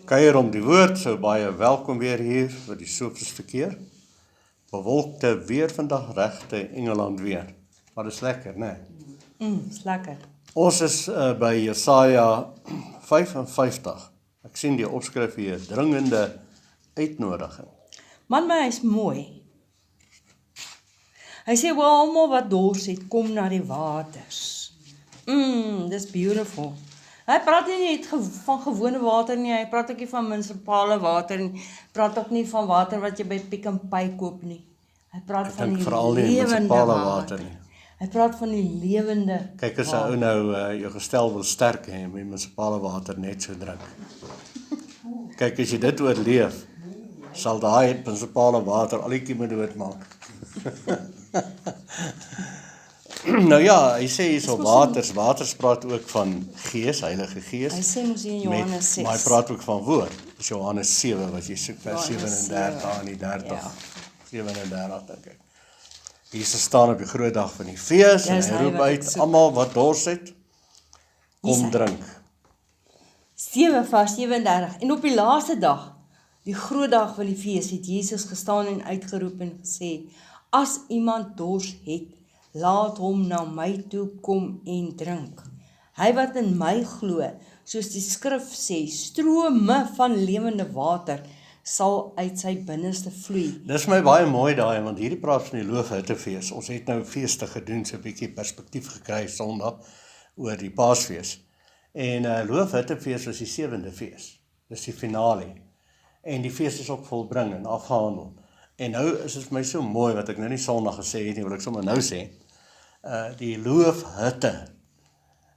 Kuier om die woord, so baie welkom weer hier vir die soveelste keer. Bewolkte weer vandag regte Engeland weer. Maar dit is lekker, né? Is lekker. Ons is by Jesaja 55. Ek sien die opskrif hier, dringende uitnodiging. Man, maar hy is mooi. Hy sê, wel, almal wat dors het, kom na die waters. Dis beautiful. Hy praat nie net van gewone water nie, hy praat ook nie van munisipale water nie, praat ook nie van water wat jy by Pick n Pay koop nie. Hy praat van die lewende water nie. Hy praat van die lewende water. Kyk, as 'n ou nou jou gestel wil sterk hê, moet jy munisipale water net so drink. Kyk, as jy dit oorleef, sal daai munisipale water al die kieme doodmaak. Nou ja, hy sê hier so waters praat ook van Gees, Heilige Gees. Hy sê mos in Johannes 6. Maar hy praat ook van woord. Dis Johannes 7 wat jy soek vers 37 en die 30. Ja. 37 dink ek. Jesus staan op die groot dag van die fees en hy roep uit, almal wat dors het, kom drink. 7 vers 37. En op die laaste dag, die groot dag van die fees, het Jesus gestaan en uitgeroep en gesê, as iemand dors het, laat hom na my toe kom en drink. Hy wat in my glo, soos die skrif sê, strome van lewende water sal uit sy binneste vloei. Dis my baie mooi daai, want hierdie praat van die Loofhuttefees. Ons het nou feeste gedoen, so 'n bietjie perspektief gekry Sondag oor die Paasfees. En Loofhuttefees was die 7de fees. Dis die finale. En die fees is ook volbring en afgehandel. En nou is dit vir my so mooi wat ek nou nie Sondag gesê het nie, wil ek sommer nou sê. Die loofhutte.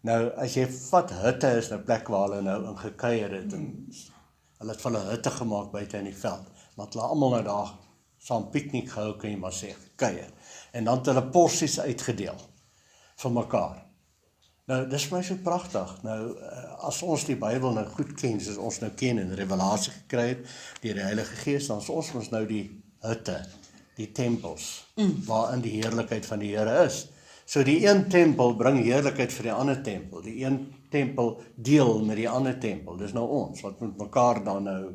Nou, as jy vat hutte is nou plek waar hulle nou in gekuier het en hulle het van 'n hutte gemaak buite in die veld. Want hulle almal nou daar saam piknik gehou, kan jy maar sê, gekuier. En dan het hulle porsies uitgedeel vir mekaar. Nou, dis vir my so pragtig. Nou, as ons die Bybel nou goed ken, soos ons nou ken en revelasie gekry het deur die Heilige Gees, dan is ons mos nou die hutte, die tempels, waarin die heerlikheid van die Here is. So die een tempel bring heerlikheid vir die ander tempel. Die een tempel deel met die ander tempel. Dis nou ons, wat met mekaar dan nou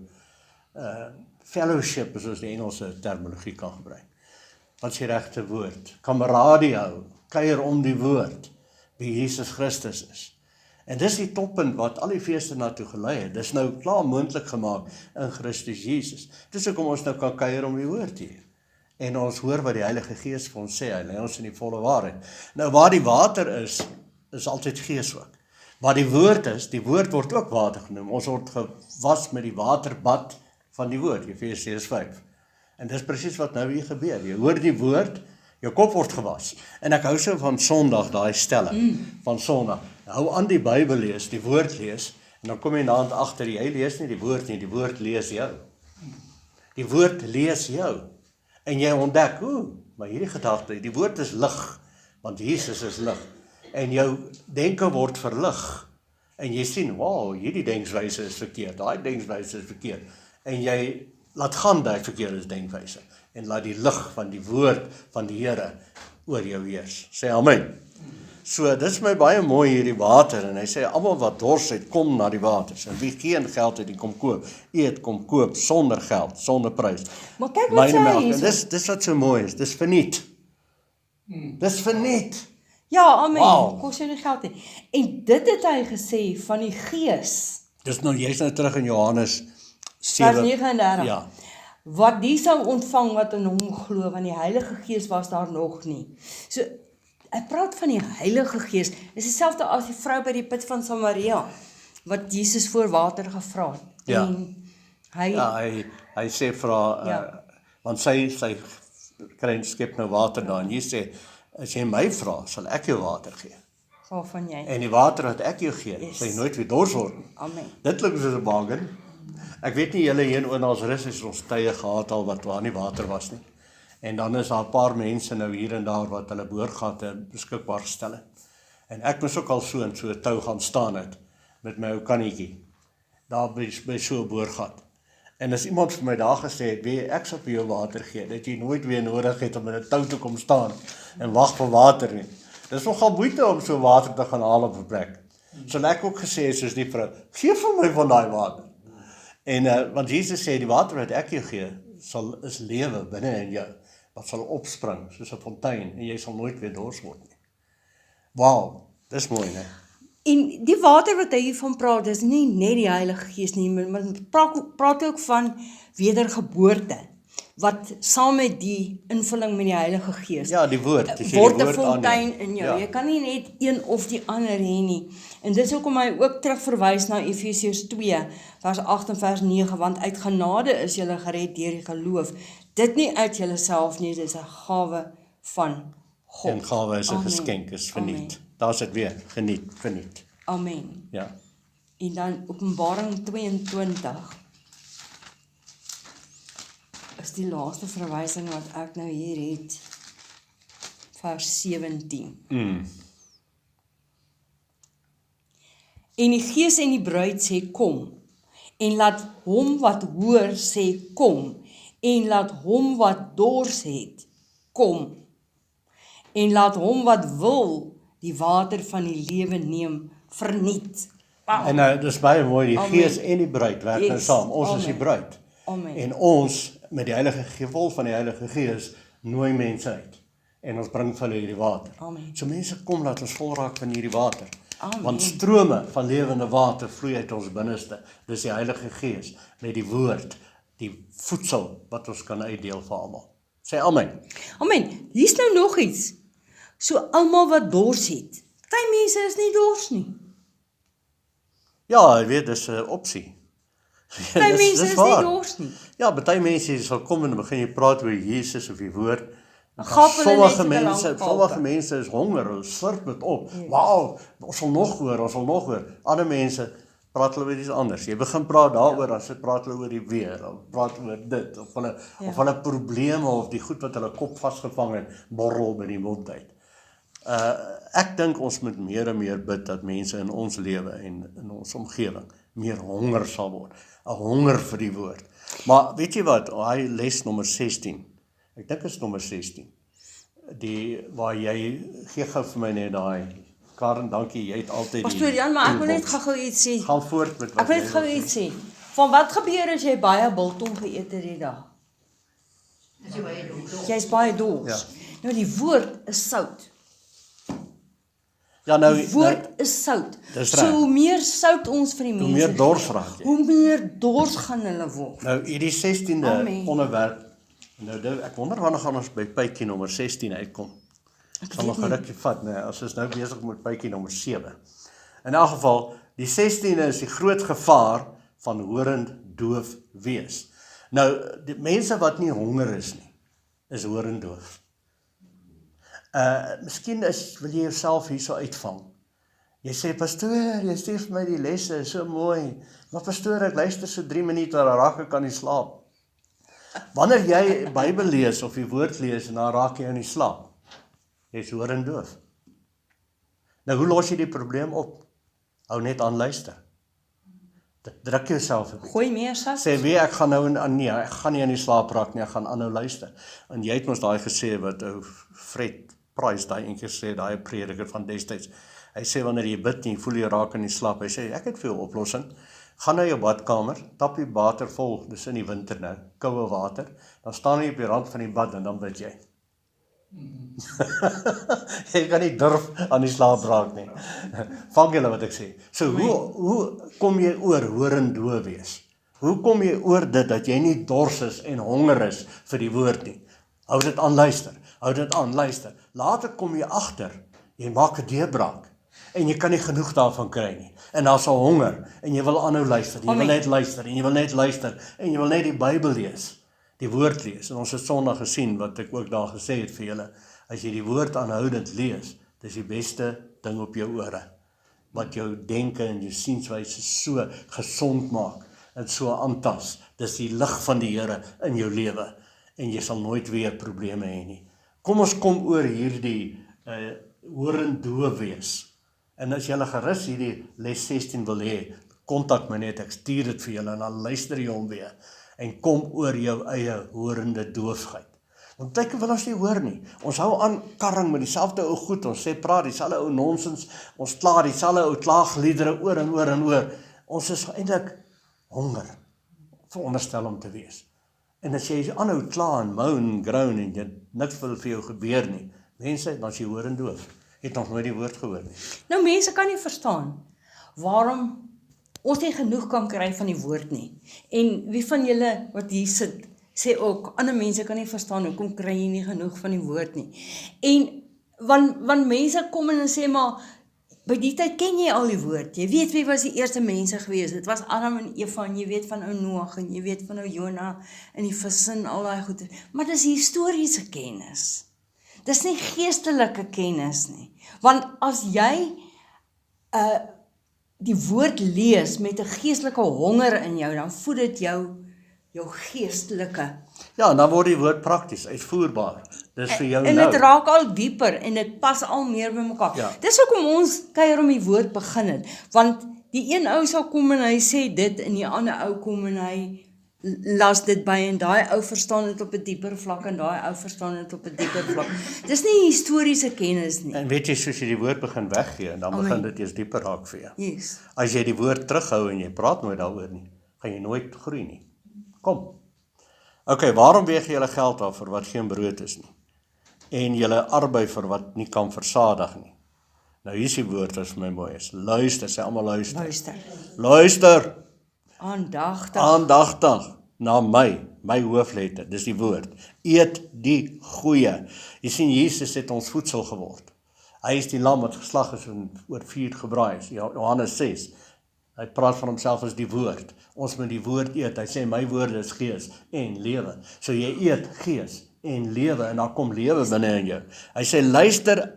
fellowship, soos die Engelse terminologie kan gebruik. Wat is die regte woord? Kameradie hou, kuier om die woord, wie Jesus Christus is. En dis die toppunt wat al die feeste naartoe gelei het. Dis nou klaar moontlik gemaak in Christus Jesus. Dis hoekom ons nou kan kuier om die woord hier. En ons hoor wat die Heilige Gees vir ons sê, hy lei ons in die volle waarheid. Nou waar die water is altyd Gees ook. Waar die woord is, die woord word ook water genoem. Ons word gewas met die waterbad van die woord, Efesiërs 5. En dis presies wat nou hier gebeur. Jy hoor die woord, jou kop word gewas. En ek hou so van Sondag, daai stelling van Sondag. Hou aan die Bybel lees, die woord lees, en dan kom jy na hand agter, jy lees nie die woord nie, die woord lees jou. Die woord lees jou. En jy ontdek, maar hierdie gedagte, die woord is lig, want Jesus is lig. En jou denke word verlig. En jy sien, wow, hierdie denkswyse is verkeerd, daai denkswyse is verkeerd. En jy laat gaan daai verkeerde denkwyse. En laat die lig van die woord van die Here oor jou heers. Sê amen. So, dit is my baie mooi hierdie water, en hy sê, almal wat dors het, kom na die waters, en wie geen geld het, die kom koop, eet, kom koop, sonder geld, sonder prys. Maar kyk wat sê hy hier. Dis wat so mooi is, dis verniet. Dis verniet. Ja, amen, Wow. Kos jou nie geld nie. En dit het hy gesê van die Gees. Dis nou, jy's nou terug in Johannes 7. Vers 39. Ja. Wat die sou ontvang wat in hom glo, want die Heilige Gees was daar nog nie. So, hy praat van die Heilige Gees. Dis dieselfde as die vrou by die put van Samaria, wat Jesus voor water gevra het. Ja. En hy Hy sê vra, want sy kry en skep nou water daar, en jy sê, as jy my vra, sal ek jou water gee. Waarvan jy. En die water wat ek jou gee, sal jy nooit weer dors word. Amen. Dit klink soos 'n bargain. Ek weet nie, julle hier in Oornaalsrus het ons tye gehad al wat waar nie water was nie. En dan is daar 'n paar mense nou hier en daar wat hulle boorgate beskikbaar gestel het. En ek moes ook al so in so 'n tou gaan staan het met my ou kannetjie. Daar by so 'n boorgat. En as iemand vir my daar gesê het, weet ek sal vir jou water gee, dat jy nooit weer nodig het om in 'n tou te kom staan en wag vir water nie. Dis nogal moeite om so water te gaan haal op 'n plek. So ek ook gesê soos die vrou, gee vir my van daai water. En want Jesus sê, die water wat ek jou gee, is lewe binne in jou, wat sal opspring, soos 'n fontein, en jy sal nooit weer dors word nie. Wow, dis mooi, né? En die water wat hy hiervan praat, is nie net die Heilige Gees nie, maar praat ook van wedergeboorte, wat saam met die invulling met die Heilige Gees, Ja, die woord, as jy die word 'n woord fontein aanneem. in jou. Ja. Jy kan nie net een of die ander hê nie. En dis hoekom hy ook terugverwys na Efesiërs 2, vers 8 en vers 9, want uit genade is julle gered deur die geloof. Dit nie uit julleself nie, dit is 'n gawe van God. En gawe is 'n Amen. geskenk, is verniet. Amen. Daar's dit weer, verniet. Amen. Ja. En dan Openbaring 22 is die laaste verwysing wat ek nou hier het, vers 17. En die Gees en die bruid sê kom, en laat hom wat hoor sê kom, en laat hom wat dors het kom, en laat hom wat wil die water van die lewe neem verniet. En nou, dis baie mooi, die Amen. Gees en die bruid werk nou Yes. saam. Ons is die Amen. bruid. Amen. En ons, met die Heilige Gevolg van die Heilige Gees, nooi mense uit. En ons bring vir hulle hierdie water. Amen. So mense kom, laat ons vol raak van hierdie water. Amen. Want strome van lewende water vloei uit ons binneste. Dis die Heilige Gees, met die woord, die voedsel wat ons kan uitdeel vir almal. Sê amen. Amen. Hier's nou nog iets. So almal wat dors het. Party mense is nie dors nie. Ja, jy weet, dis 'n opsie. Party mense is nie waar. dors nie. Ja, baie mense sal kom en begin jy praat oor Jesus of die woord. Gaap hulle net Sommige so mense, lank sommige kalke. mense is honger, hulle slurp dit op. Wow, ons sal nog hoor. Ander mense praat hulle oor iets anders. Jy begin praat daaroor, dan sit praat hulle oor die weer, of praat oor dit, of hulle probleme of die goed wat hulle kop vasgevang het, borrel by die mond uit. Ek dink ons moet meer en meer bid dat mense in ons lewe en in ons omgewing meer honger sal word. 'n Honger vir die woord. Maar weet jy wat, hy les nommer 16. Ek dink is nommer 16. Waar jy gee gou vir my net daai. Karen, dankie, jy het altyd Pastoor Jan, maar ek wil net toolbox. gou iets sê. Gaan voort met wat Ek wil net jy gou wil iets sê. Van wat gebeur as jy baie biltong geëet het die dag? Jy's baie dors. Ja. Nou die woord is sout. Ja, nou, Die woord is sout. Dis So reg. hoe meer sout ons vir die mense meer dors gee, raak jy. hoe meer dors gaan hulle word. Nou, hierdie 16de Amen. onderwerp, ek wonder wanneer gaan ons by pytjie nommer 16 uitkom. Ek sal nog 'n rukkie vat, nee, as ons nou besig met pytjie nommer 7. In elk geval, die 16de is die groot gevaar van horend doof wees. Nou, die mense wat nie honger is nie, is horend doof. Miskien wil jy jouself hierso uitvang. Jy sê, pastoor, jy stuur vir my die lesse, is so mooi. Maar pastoor, ek luister so 3 minute, dan raak ek aan die slaap. Wanneer jy Bybel lees of die woord lees en dan raak jy aan die slaap, jy is horend doof. Nou, hoe los jy die probleem op? Hou net aan luister. Druk jouself 'n bietjie. Gooi meer sout. Sê wie ek gaan nou nee, ek gaan nie aan die slaap raak nie, ek gaan aanhou luister. En jy het mos daai gesê wat ou Fred Price daai eendag sê, daai prediker van destyds. Hy sê wanneer jy bid en jy voel jy raak in die slaap, hy sê ek het vir jou 'n oplossing. Gaan na jou badkamer, tap die water vol, dis in die winter nou, koue water. Dan staan jy op die rand van die bad en dan bid jy. Jy kan nie durf aan die slaap raak nie. Vang julle wat ek sê. So hoe kom jy oor horend doof wees? Hoe kom jy oor dit dat jy nie dors is en honger is vir die woord nie? Hou dit aan luister. Hou dit aan luister. Later kom jy agter. Jy maak 'n deurbraak en jy kan nie genoeg daarvan kry nie. En daar's 'n honger en jy wil aanhou luister. Jy wil net luister en jy wil net luister en jy wil net die Bybel lees. Die woord lees. En ons het Sondag gesien wat ek ook daar gesê het vir julle. As jy die woord aanhoudend lees, dis die beste ding op jou ore. Wat jou denke en jou sienswyse so gesond maak en so aantas. Dis die lig van die Here in jou lewe en jy sal nooit weer probleme hê nie. Kom ons kom oor hierdie horend doof wees. En as julle gerus hierdie les 16 wil hê, kontak my net, ek stuur dit vir julle en dan luister jy hom weer en kom oor jou eie horende doofheid. Want tyd wil ons nie hoor nie. Ons hou aan karring met dieselfde ou goed, ons sê praat dieselfde ou nonsens, ons kla dieselfde ou klaagliedere oor en oor en oor. Ons is eintlik honger veronderstel om te wees. En as jy aanhou kla en moan, groan en niks wil vir jou gebeur nie, mense, dan is jy hoor en doof. Het nog nooit die woord gehoor nie. Nou mense kan nie verstaan waarom ons nie genoeg kan kry van die woord nie. En wie van julle wat hier sit, sê ook, ander mense kan nie verstaan, hoekom kry jy nie genoeg van die woord nie. En, want mense kom en sê, maar, by die tyd ken jy al die woord, jy weet wie was die eerste mense gewees, dit was Adam en Eva, en jy weet van ou Noag, en jy weet van ou Jona, en die versin, al die goede, maar dis historiese kennis. Dis nie geestelike kennis nie, want as jy, die woord lees met 'n geestelike honger in jou, dan voed dit jou geestelike. Ja, en dan word die woord prakties, uitvoerbaar. Dis vir jou En nou. dit raak al dieper en dit pas al meer by mekaar. Ja. Dis hoekom ons kuier om die woord begin het, want die een ou sal kom en hy sê dit en die ander ou kom en hy las dit by en daai ou verstaan dit op 'n dieper vlak en daai ou verstaan dit op 'n dieper vlak. Dis nie historiese kennis nie. En weet jy, soos jy die woord begin weggee, dan begin Amen. dit eers dieper raak vir jou. Yes. As jy die woord terughou en jy praat nooit daaroor nie, gaan jy nooit groei nie. Kom. Okay, waarom weeg julle geld af vir wat geen brood is nie? En julle arbei vir wat nie kan versadig nie. Nou hier is die woord wat vir my mooi is. Luister, sê almal luister. Luister. Luister, Aandagtig. aandagtig na my hoofletter, dis die woord. Eet die goeie. Jy sien, Jesus het ons voedsel geword. Hy is die lam wat geslag is en oor vuur gebraai is. Johannes 6. Hy praat van homself as die woord. Ons moet die woord eet. Hy sê, my woorde is gees en lewe. So jy eet gees en lewe en dan kom lewe binne in jou. Hy sê, luister,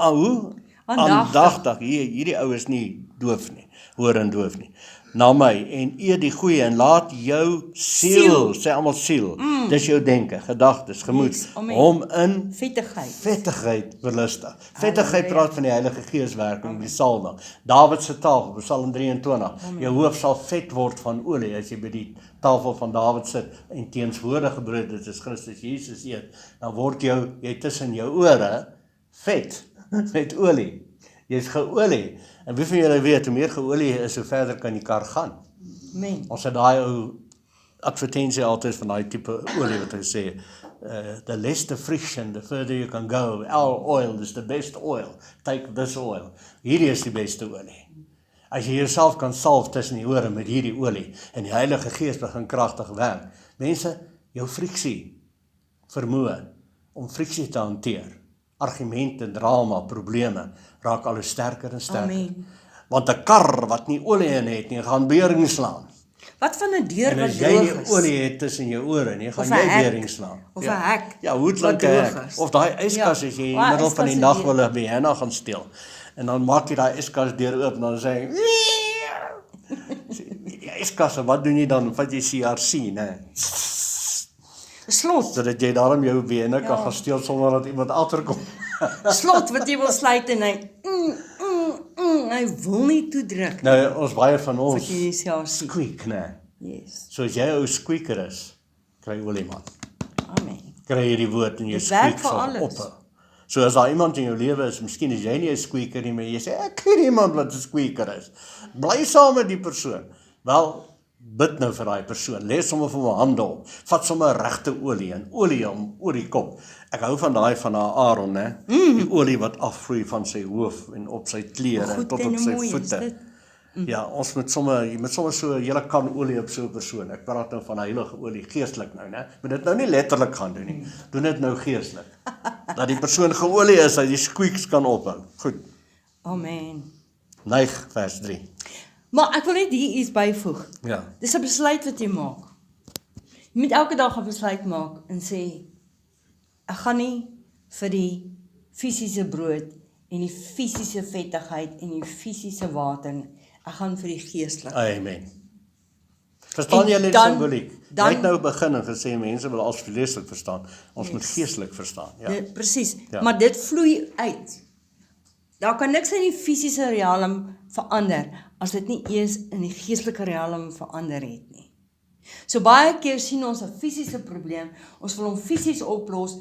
aandagtig. Hierdie ou is nie doof nie, hoor en doof nie. Na my, en eet die goeie, en laat jou siel, sê almal siel, dis jou denke, gedagtes, gemoed, Yes, amen. hom in Vettigheid. belustig. Vettigheid praat van die Heilige Gees werking, die salwing. Dawid se tafel, Psalm 23, jou hoof sal vet word van olie, as jy by die tafel van Dawid sit, en teenswoordige brood, dit is Christus Jesus eet, dan word jy tussen jou ore, vet, met olie. Jy is geolie. En wie van julle weet, hoe meer geolie is, hoe verder kan die kar gaan. Amen. Ons het daai ou advertensie altyd van daai tipe olie wat hy sê, the less the friction, the further you can go. Our oil is the best oil. Take this oil. Hierdie is die beste olie. As jy jouself kan salf tussen die ore met hierdie olie, en die Heilige Gees begin kragtig werk. Mense, jou friksie, vermoë om friksie te hanteer, argumente, drama, probleme, raak al hoe sterker en sterker. Amen. Want 'n kar wat nie olie in het nie, gaan beuring slaan. Wat van 'n deur En wat as jy droog nie is? olie het tussen jou ore nie, gaan Of 'n jy hek. beuring slaan. Of 'n hek Ja, hoe wat klink 'n droog hek? is. Of daai yskas Ja, as jy in die daai middel van die yskas nag is wil 'n Vienna gaan steel. En dan maak jy daai yskas deur oop en dan sê hy die yskasse, wat doen jy dan? Vat jy CRC, né? slot. Sodat jy daarom jou Vienna kan gaan steel sonder dat iemand agterkom. Slot wat jy wil sluit en hy wil nie toedruk nie. Nou, ons baie van Wat ons jy self sien. squeak, né? Yes. So as jy 'n ou squeaker is, kry olie man. Amen. Kry jy die woord en jou Dit werk squeak vir sal alles. ophou. So as daar iemand in jou lewe is, miskien is jy nie 'n squeaker nie, maar jy sê ek ken iemand wat 'n squeaker is. Bly saam met die persoon. Wel, bid nou vir daai persoon. Lees sommer vir hom hande op. Vat sommer regte olie en olie hom oor die kop. Ek hou van daai van Aaron, né? Die olie wat afvloei van sy hoof en op sy klere Goed tot en op sy mooi is voete. dit. Ja, ons moet sommer, jy moet sommer so 'n hele kan olie op so 'n persoon. Ek praat nou van heilige olie, geestelik nou, né? Moet dit nou nie letterlik gaan doen nie. Doen dit nou geestelik. Dat die persoon geolie is, dat die squeaks kan ophou. Goed. Amen. Neig vers 3. Maar ek wil net hier iets byvoeg. Ja. Dis 'n besluit wat jy maak. Jy moet elke dag 'n besluit maak en sê ek gaan nie vir die fisiese brood en die fisiese vettigheid en die fisiese water nie. Ek gaan vir die geestelike. Amen. Verstaan En julle die dan- simboliek? dan- Jy het nou begin en gesê mense wil als vleeslik verstaan. Ons moet geestelik verstaan. Ja. Presies. Ja. Maar dit vloei uit. Daar kan niks in die fisiese riem verander as dit nie eers in die geestelike riem verander het nie. So baie keer sien ons 'n fisiese probleem, ons wil hom fisies oplos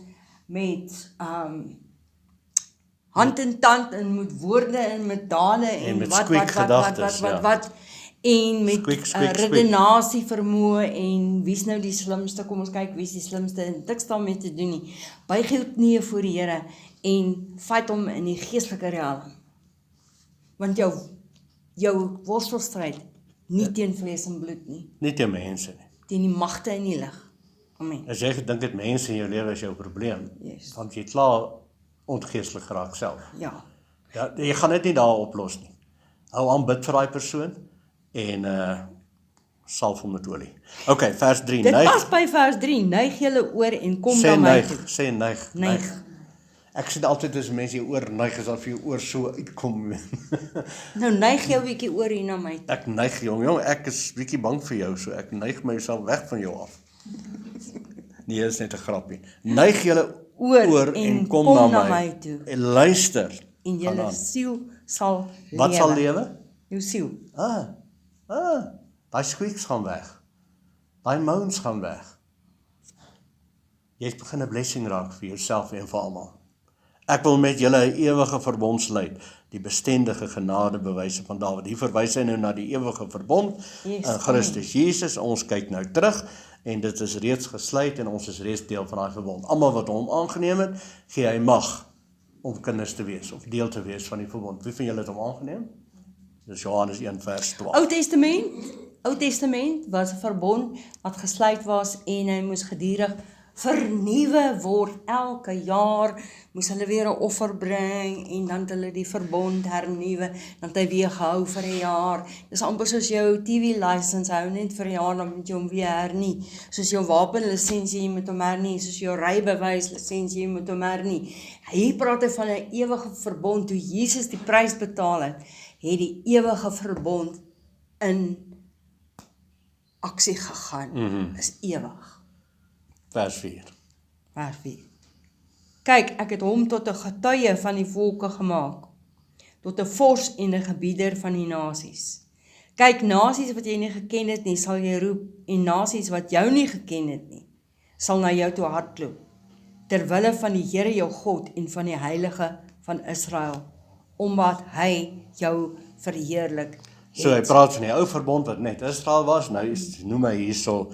met hand en tand en met woorde en met dade en met wat squeak gedagtes, ja. wat. en met Squeak, squeak, squeak. redenasie vermoë en wie's nou die slimste, kom ons kyk wie's die slimste, en niks daarmee te doen nie. Buig jou knieë voor die Here en fight hom in die geestelike riem. Want jou worstelstryd nie teen vlees en bloed nie, Nie teen mense nie. teen die magte in die lig. Amen. As jy gedink het mense in jou lewe is jou probleem, Yes. dan jy klaar ongeestelik geraak self. Ja. Ja, jy gaan dit nie daar oplos nie. Hou aan bid vir daai persoon en salf hom met olie. Okay, vers 3. Dit pas by vers 3, neig julle oor en kom Sê na my neig, toe. sê neig. Neig. Ek sê altyd as mense jou oor neig, is dat vir jou oor so uitkom. Nou neig jou bietjie oor hier na my toe. Ek neig jong, ek is bietjie bang vir jou, so ek neig myself weg van jou af. Nee, is net 'n grappie. Neig julle oor en kom na my toe. En luister. En julle siel sal lewe. Wat sal lewe? Jou siel. Daai squeaks gaan weg. Daai moans gaan weg. Jy begin 'n blessing raak vir jouself en vir almal. Ek wil met julle 'n ewige verbond sluit, die bestendige genadebewyse van Dawid. Hier verwys hy nou na die ewige verbond in Christus Jesus. Ons kyk nou terug en dit is reeds gesluit en ons is reeds deel van daai verbond. Almal wat hom aangeneem het, gee hy mag om kinders te wees of deel te wees van die verbond. Wie van julle het hom aangeneem? Dis Johannes 1 vers 12. Ou Testament was 'n verbond wat gesluit was en hy moes gedurig vernuwe word. Elke jaar moes hulle weer 'n offer bring en dan het hulle die verbond hernuwe, dan het hy weer gehou vir 'n jaar. Dis amper soos jou TV license hou net vir 'n jaar, dan moet jy hom weer hernie. Soos jou wapenlisensie, jy moet hom hernie, soos jou rybewys lisensie, jy moet hom hernie. Hier praat hy van 'n ewige verbond. Toe Jesus die prys betaal het die ewige verbond in aksie gegaan. Is ewig. Vers 4. Vers 4. Kyk, ek het hom tot 'n getuie van die volke gemaak, tot 'n vors en 'n gebieder van die nasies. Kyk, nasies wat jy nie geken het nie, sal jy roep, en nasies wat jou nie geken het nie, sal na jou toe hardloop, terwille van die Here jou God en van die Heilige van Israel, omdat hy jou verheerlik het. So hy praat van die ou verbond wat net Israel was, nou noem hy hierso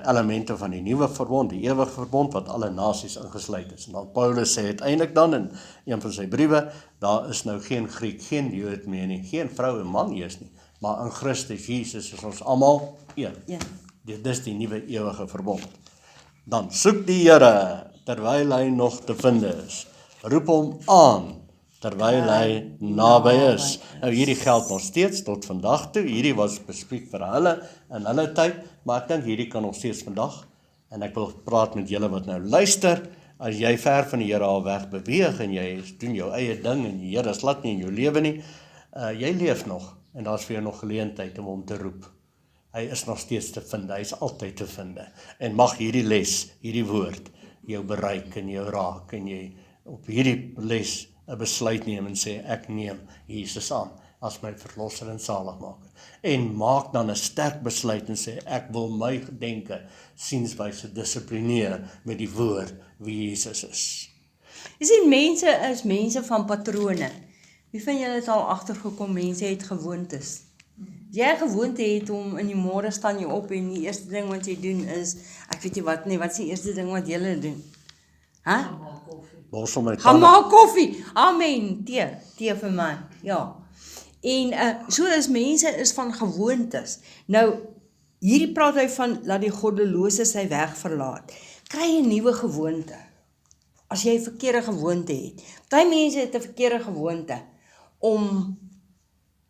elemente van die nuwe verbond, die ewige verbond wat alle nasies ingesluit is. En dan Paulus sê uiteindelik dan in een van sy briewe, daar is nou geen Griek, geen Jood meer nie, geen vrou en man eers nie, maar in Christus Jesus is ons almal een. Dit is die nuwe ewige verbond. Dan soek die Here terwyl hy nog te vind is. Roep hom aan terwyl hy naby is. Nou hierdie geld nog steeds tot vandag toe. Hierdie was spesifiek vir hulle in hulle tyd, maar ek dink hierdie kan nog steeds vandag. En ek wil praat met julle wat nou luister. As jy ver van die Here al weg beweeg en jy doen jou eie ding en die Here is glad nie in jou lewe nie, jy leef nog en daar's vir jou nog geleentheid om hom te roep. Hy is nog steeds te vind, hy is altyd te vind. En mag hierdie les, hierdie woord jou bereik en jou raak en jy op hierdie les 'n besluit neem en sê ek neem Jesus aan as my verlosser en saligmaker. En maak dan 'n sterk besluit en sê ek wil my gedenke sienswyse dissiplineer met die woord wie Jesus is. Jy sien, mense is mense van patrone. Wie van julle het al agtergekom mense het gewoontes? As jy 'n gewoonte het om in die môre staan jy op en die eerste ding wat jy doen is, ek weet nie wat nie, wat is die eerste ding wat julle doen? Borsel my Gaan tande. maak koffie. Amen. Tee vir my. Ja. En so is mense is van gewoontes. Nou hierdie praat hy van laat die goddelose sy weg verlaat. Kry 'n nuwe gewoonte. As jy 'n verkeerde gewoonte het. Party mense het 'n verkeerde gewoonte om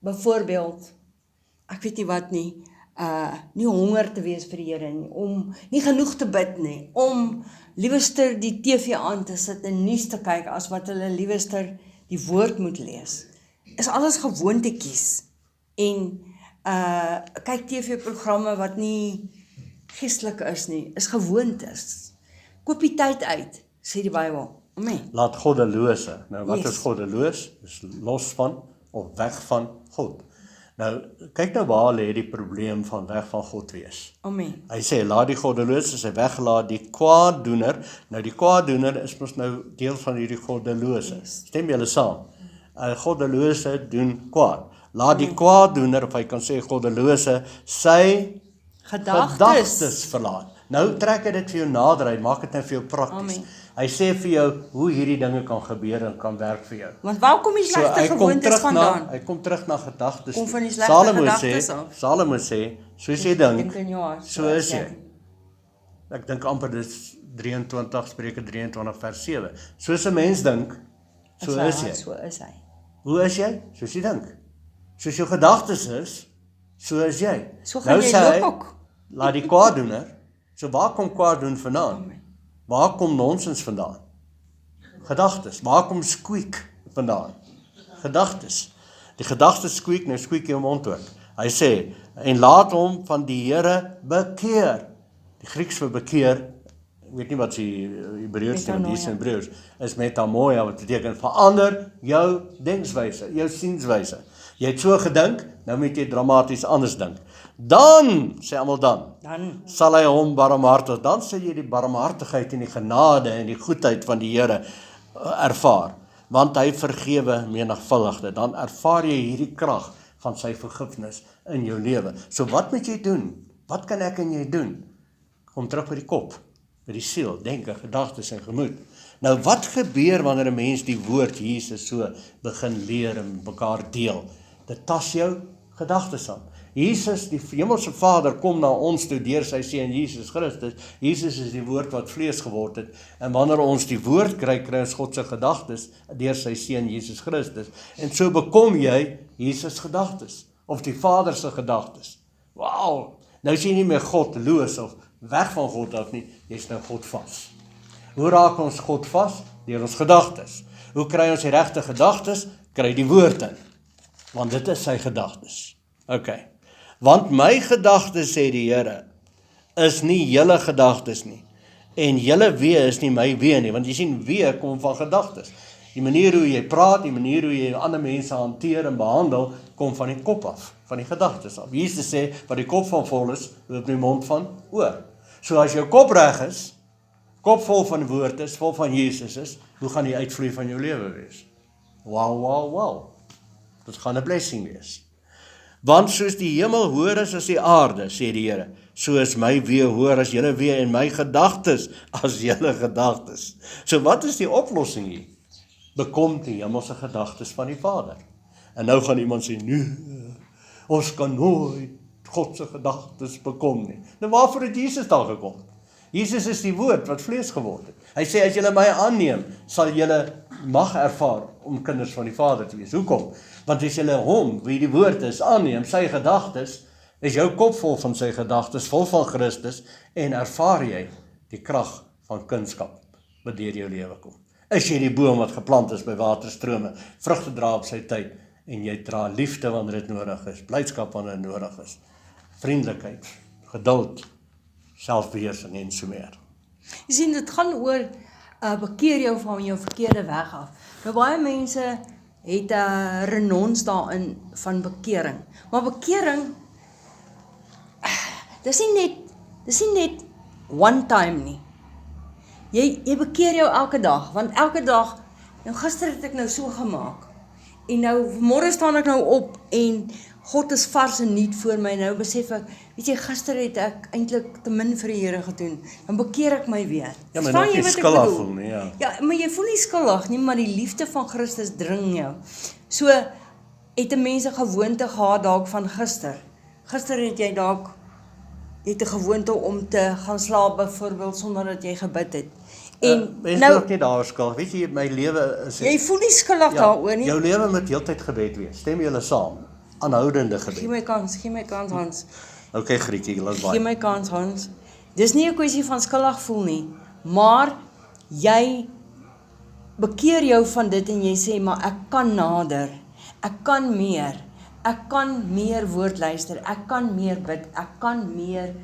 byvoorbeeld, ek weet nie wat nie, nie honger te wees vir die Here nie, om nie genoeg te bid nie, om liewerster die TV aan te sit en nuus te kyk as wat hulle liewerster die woord moet lees. Is alles gewoontetjies. En kyk TV-programme wat nie geestelik is nie, is gewoontes. Koop die tyd uit, sê die Bybel. Amen. Laat goddelose. Nou wat Yes. is goddeloos? Is los van of weg van God. Nou kyk nou waar lê die probleem van weg van God wees. Amen. Hy sê laat die goddelose sy weggelaat, die kwaaddoener. Nou die kwaaddoener is mos nou deel van hierdie goddelose. Yes. Stem julle saam? Goddelose doen kwaad. Laat die kwaaddoener, of hy kan sê goddelose, sy gedagtes verlaat. Nou trek hy dit vir jou nader, hy maak dit nou vir jou prakties. Amen. Hy sê vir jou hoe hierdie dinge kan gebeur en kan werk vir jou. Want waar kom die slegte gewoontes vandaan? Hy kom terug na gedagtes. Kom van die slegte gedagtes af. Salomo sê, soos jy dink, in jou hart, so is jy. Ek dink amper dit is 23, Spreuke 23 vers 7. Soos 'n mens dink, so is jy. So is hy. Hoe is jy? Soos jy dink. Soos jou gedagtes is, so is jy. So gaan jy sê hy, loop ook. laat die kwaaddoener, so waar kom kwaaddoen vandaan? Waar kom nonsens vandaan? Gedagtes. Waar kom squeak vandaan? Gedagtes. Die gedagtes squeak, nou squeak jou mond ook. Hy sê, en laat hom van die Here bekeer. Die Grieks vir bekeer, ek weet nie wat die Hebreëus is, Hebreëus, is metamoia, wat beteken verander jou denkswyse, jou sienswyse. Jy het so gedink, nou moet jy dramaties anders dink. Dan, sê almal dan sal hy hom barmhartig, dan sal jy die barmhartigheid en die genade en die goedheid van die Here ervaar, want hy vergewe menigvuldigde, dan ervaar jy hierdie krag van sy vergifnis in jou lewe. So wat moet jy doen? Wat kan ek en jy doen? Kom terug by die kop, by die siel, denke, gedagtes en gemoed. Nou wat gebeur wanneer 'n mens die woord Jesus so begin leer en mekaar deel? Dit tas jou gedagtes aan. Jesus, die hemelse Vader, kom na ons toe deur sy seun Jesus Christus. Jesus is die woord wat vlees geword het. En wanneer ons die woord kry, kry ons God se gedagtes deur sy seun Jesus Christus. En so bekom jy Jesus gedagtes, of die Vader se gedagtes. Wow! Nou is jy nie meer godloos of weg van God af nie, jy's nou God vas. Hoe raak ons God vas? Deur ons gedagtes. Hoe kry ons die regte gedagtes? Kry die woord in. Want dit is sy gedagtes. Okay. Want my gedagtes, sê die Here, is nie julle gedagtes nie. En julle wee is nie my wee nie. Want jy sien, wee kom van gedagtes. Die manier hoe jy praat, die manier hoe jy ander mense hanteer en behandel, kom van die kop af, van die gedagtes af. Jesus sê, wat die kop van vol is, loop die mond van oor. So as jou kop reg is, kop vol van woord is, vol van Jesus is, hoe gaan die uitvloei van jou lewe wees? Wow, wow, wow. Dit gaan 'n blessing wees. Want soos die hemel hoër is as die aarde, sê die Here, so is my wee hoër as julle wee en my gedagtes as julle gedagtes. So wat is die oplossing hier? Bekom die hemelse gedagtes van die Vader. En nou gaan iemand sê, nee, ons kan nooit God se gedagtes bekom nie. Nou waarvoor het Jesus dan gekom? Jesus is die woord wat vlees geword het. Hy sê, as julle my aanneem, sal julle mag ervaar om kinders van die Vader te wees. Hoekom? Want as julle hom, wie die woord is, aanneem, sy gedagtes, is jou kop vol van sy gedagtes, vol van Christus, en ervaar jy die krag van kunskap wat deur jou lewe kom. Is jy die boom wat geplant is by waterstrome, vrugte dra op sy tyd, en jy dra liefde wanneer dit nodig is, blydskap wanneer dit nodig is, vriendelikheid, geduld, selfbeheersing en so meer. Jy sien, dit gaan oor bekeer jou van jou verkeerde weg af. Nou baie mense het 'n renons daarin van bekering. Maar bekering, dis nie net one time nie. Jy bekeer jou elke dag, want elke dag, nou gister het ek nou so gemaak, en nou môre staan ek nou op, en God is vars en nuut voor my, nou besef ek, weet jy, gister het ek eintlik te min vir die Here gedoen, dan bekeer ek my weer. Ja, maar nou jy skuldig voel nie, ja. Ja, maar jy voel nie skuldig nie, maar die liefde van Christus dring jou. So, het 'n mens 'n gewoonte gehad dalk van gister. Gister het jy dalk, jy het 'n gewoonte om te gaan slaap byvoorbeeld sonder dat jy gebid het. En nou nie daar skuldig. Weet jy, my lewe is jy voel nie skuldig daaroor nie. Jou lewe moet heeltyd gebed wees. Stem julle saam? Aanhoudende gebed. Gee my kans Hans. Okay, Grietjie, laat baie. Gee my kans Hans. Dis nie 'n kwessie van skuldig voel nie, maar jy bekeer jou van dit en jy sê, maar ek kan nader. Ek kan meer woord luister, ek kan meer bid, ek kan meer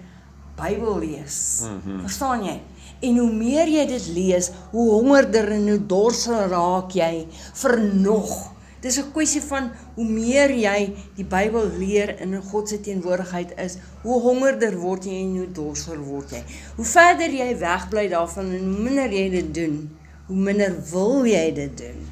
Bybel lees. Verstaan jy? En hoe meer jy dit lees, hoe hongerder en hoe dorser raak jy vir nog. Dis 'n kwessie van hoe meer jy die Bybel leer en in God se teenwoordigheid is, hoe hongerder word jy en hoe dorser word jy. Hoe verder jy wegbly daarvan en hoe minder jy dit doen, hoe minder wil jy dit doen.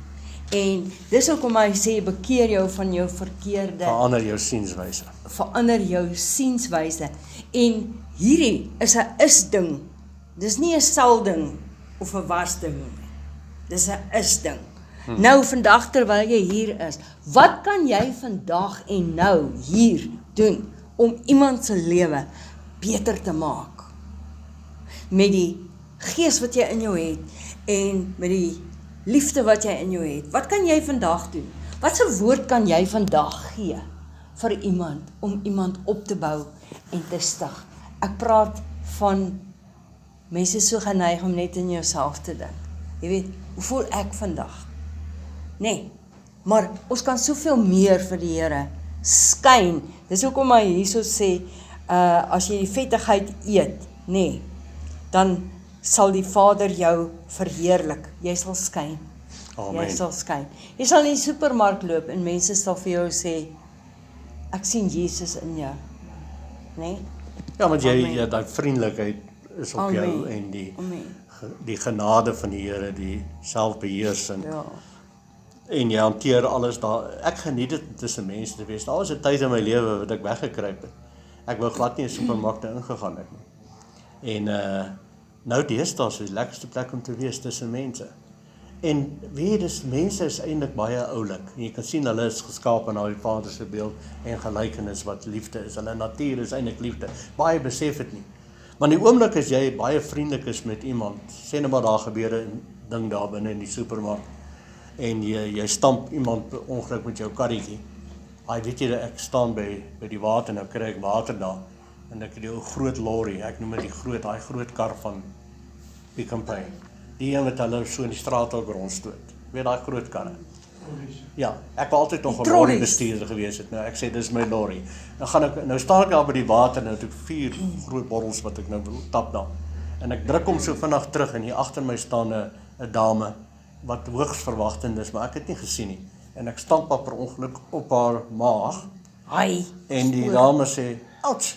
En dis hoekom hy sê, bekeer jou van jou verkeerde, Verander jou sienswyse. verander jou sienswyse. En hierdie is 'n is-ding. Dis nie 'n sal-ding of 'n was-ding nie. Dis 'n is-ding. Nou vandag terwyl jy hier is, wat kan jy vandag en nou hier doen om iemand se lewe beter te maak? Met die gees wat jy in jou het en met die liefde wat jy in jou het. Wat kan jy vandag doen? Wat 'n woord kan jy vandag gee vir iemand om iemand op te bou en te stig? Ek praat van mense so geneig om net in jouself te dink. Jy weet, hoe voel ek vandag? Nee, maar ons kan soveel meer vir die Here skyn. Dis hoekom hy hierso sê, as jy die vettigheid eet, nee, dan sal die Vader jou verheerlik. Jy sal skyn. Amen. Jy sal skyn. Jy sal in die supermark loop en mense sal vir jou sê, ek sien Jesus in jou. Nee? Ja, want Amen. jy daai vriendelikheid is op jou Amen. en Amen. die genade van die Here, die selfbeheersing. Ja. En jy hanteer alles daar. Ek geniet dit om tussen mense te wees. Daar was 'n tyd in my lewe wat ek weggekruip het. Ek wou glad nie in supermarkte ingegaan het nie. En nou deesdae is die lekkerste plek om te wees tussen mense. En weet jy, dis mense is eintlik baie oulik. En jy kan sien hulle is geskape na die Vader se beeld en gelykenis wat liefde is. Hulle natuur is eintlik liefde. Baie besef dit nie. Maar in die oomblik as jy baie vriendelik is met iemand, sê net maar daar gebeur 'n ding daar binne in die supermark en jy stamp iemand per ongeluk met jou karretjie. Weet jy, ek staan by die water, nou kry ek water daar en ek het die ou groot lorry, ek noem dit daai groot kar van Pick n Pay. Die een wat hulle so in die straat ook rondstoot. Weet daai groot karre. Ja, ek wou altyd nog 'n lorry bestuurder gewees het. Nou ek sê dis my lorry. Nou staan ek daar by die water, nou het ek 4 groot bottels wat ek nou wil tap daar. En ek druk hom so vinnig terug en hier agter my staan 'n dame wat hoogs verwagtend is, maar ek het nie gesien nie. En ek stamp haar per ongeluk op haar maag. Ai. En die dame sê, "Ouch."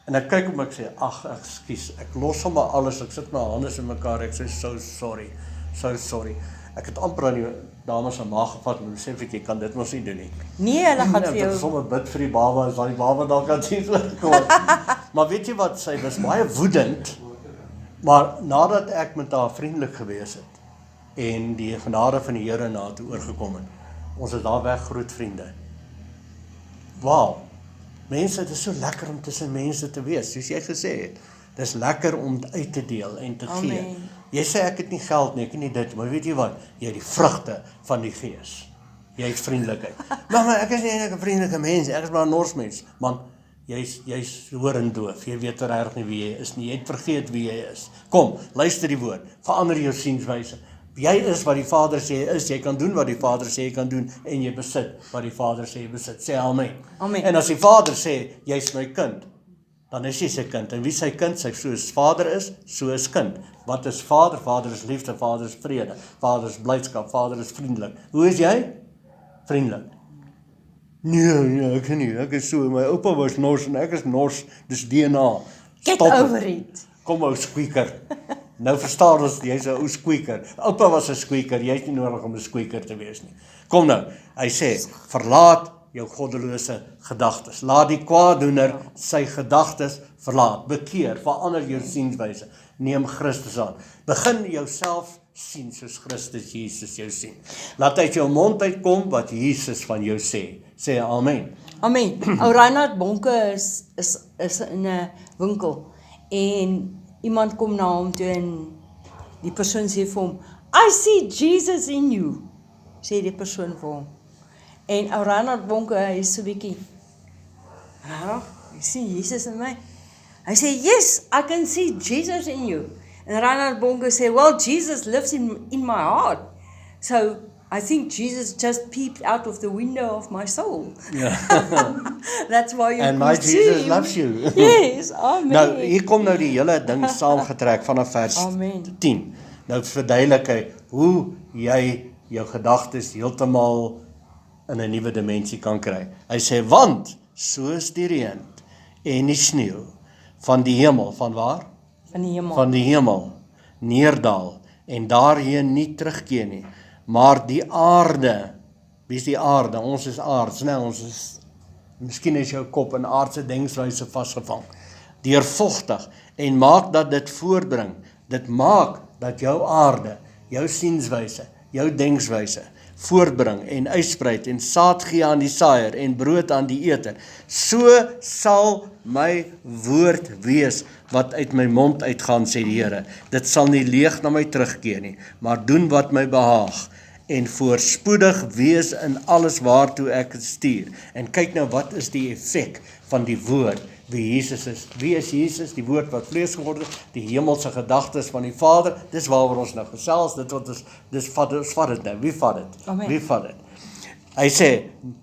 En ek kyk om ek sê, "Ag, ekskuus, ek los sommer alles, ek sit my hande in mekaar, ek sê so sorry. Ek het amper aan die dame se maag gevat en sê ek, jy kan dit mos nie doen nie. Nee, hulle gaan vir Ek jou. sommer bid vir die baba, as die baba dalk kan sien oorkom. Maar weet jy wat, sy was baie woedend, maar nadat ek met haar vriendelik gewees het, en die genade van die Here na haar toe oorgekom het, ons is daar weg groot vriende. Wow, mense, dit is so lekker om tussen mense te wees, soos jy gesê het. Dit is lekker om uit te deel en te gee. Amen. Jy sê ek het nie geld nie, ek het nie dit, maar weet jy wat? Jy het die vrugte van die Gees. Jy het vriendelikheid. Maar ek is nie eintlik 'n vriendelike mens, ek is maar 'n Norsmens. Man, jy's horendoof. Jy weet regtig nie wie jy is nie. Jy het vergeet wie jy is. Kom, luister die woord. Verander jou sienswyse. Jy is wat die Vader sê jy is. Jy kan doen wat die Vader sê jy kan doen en jy besit wat die Vader sê jy besit. Sê amen. Amen. En as die Vader sê jy's my kind, dan is jy sy kind. En wie sy kind sy soos Vader is, so is kind. Wat is Vader? Vader is liefde, Vader is vrede, Vader is blydskap, Vader is vriendelik. Hoe is jy? Vriendelik. Nee, ek nie. Ek is so, my oupa was Nors en ek is Nors, dis DNA. Get Stop het. over it. Kom ou squeaker. Nou verstaan ons, jy's 'n ou squeaker. Oupa was 'n squeaker, jy's nie nodig om 'n squeaker te wees nie. Kom nou, hy sê, verlaat jou goddelose gedagtes. Laat die kwaaddoener sy gedagtes verlaat. Bekeer, verander jou sienswyse. Neem Christus aan. Begin jouself sien soos Christus Jesus jou sien. Laat uit jou mond uitkom wat Jesus van jou sê. Sê amen. Amen. Ou Reinhard Bonke is in 'n winkel en iemand kom na hom toe en die persoon sê vir hom, I see Jesus in you, sê die persoon vir hom. En ou Reinhard Bonke, hy is so bietjie, ek sien Jesus in my. Hy sê, yes, I can see Jesus in you. En Reinhard Bonke sê, well, Jesus lives in my heart. So, I think Jesus just peeped out of the window of my soul. Ja. That's why you And my could Jesus see him. loves you. Yes, amen. Nou, hier kom nou die hele ding saamgetrek vanaf vers Amen. 10. Nou verduidelik hy hoe jy jou gedagtes heeltemal in 'n nuwe dimensie kan kry. Hy sê, want soos die reën en die sneeu van die hemel, van waar? Van die hemel. Van die hemel neerdal en daarheen nie terugkeer nie, maar die aarde, wie is die aarde? Ons is aards, nee, ons is, miskien is jou kop in aardse denkswyse vasgevang, deur vochtig, en maak dat dit voortbring, dit maak dat jou aarde, jou sienswyse, jou denkswyse, voortbring en uitspreid en saad gee aan die saaier en brood aan die eter. So sal my woord wees wat uit my mond uitgaan, sê die Here. Dit sal nie leeg na my terugkeer nie, maar doen wat my behaag en voorspoedig wees in alles waartoe ek het stuur. En kyk nou, wat is die effek van die woord, wie Jesus is. Wie is Jesus? Die woord wat vlees geword het, die hemelse gedagtes van die Vader, dis waaroor ons nou gesels, dit wat ons, ons vat dit nou, wie vat dit? Amen. Wie vat dit? Hy sê,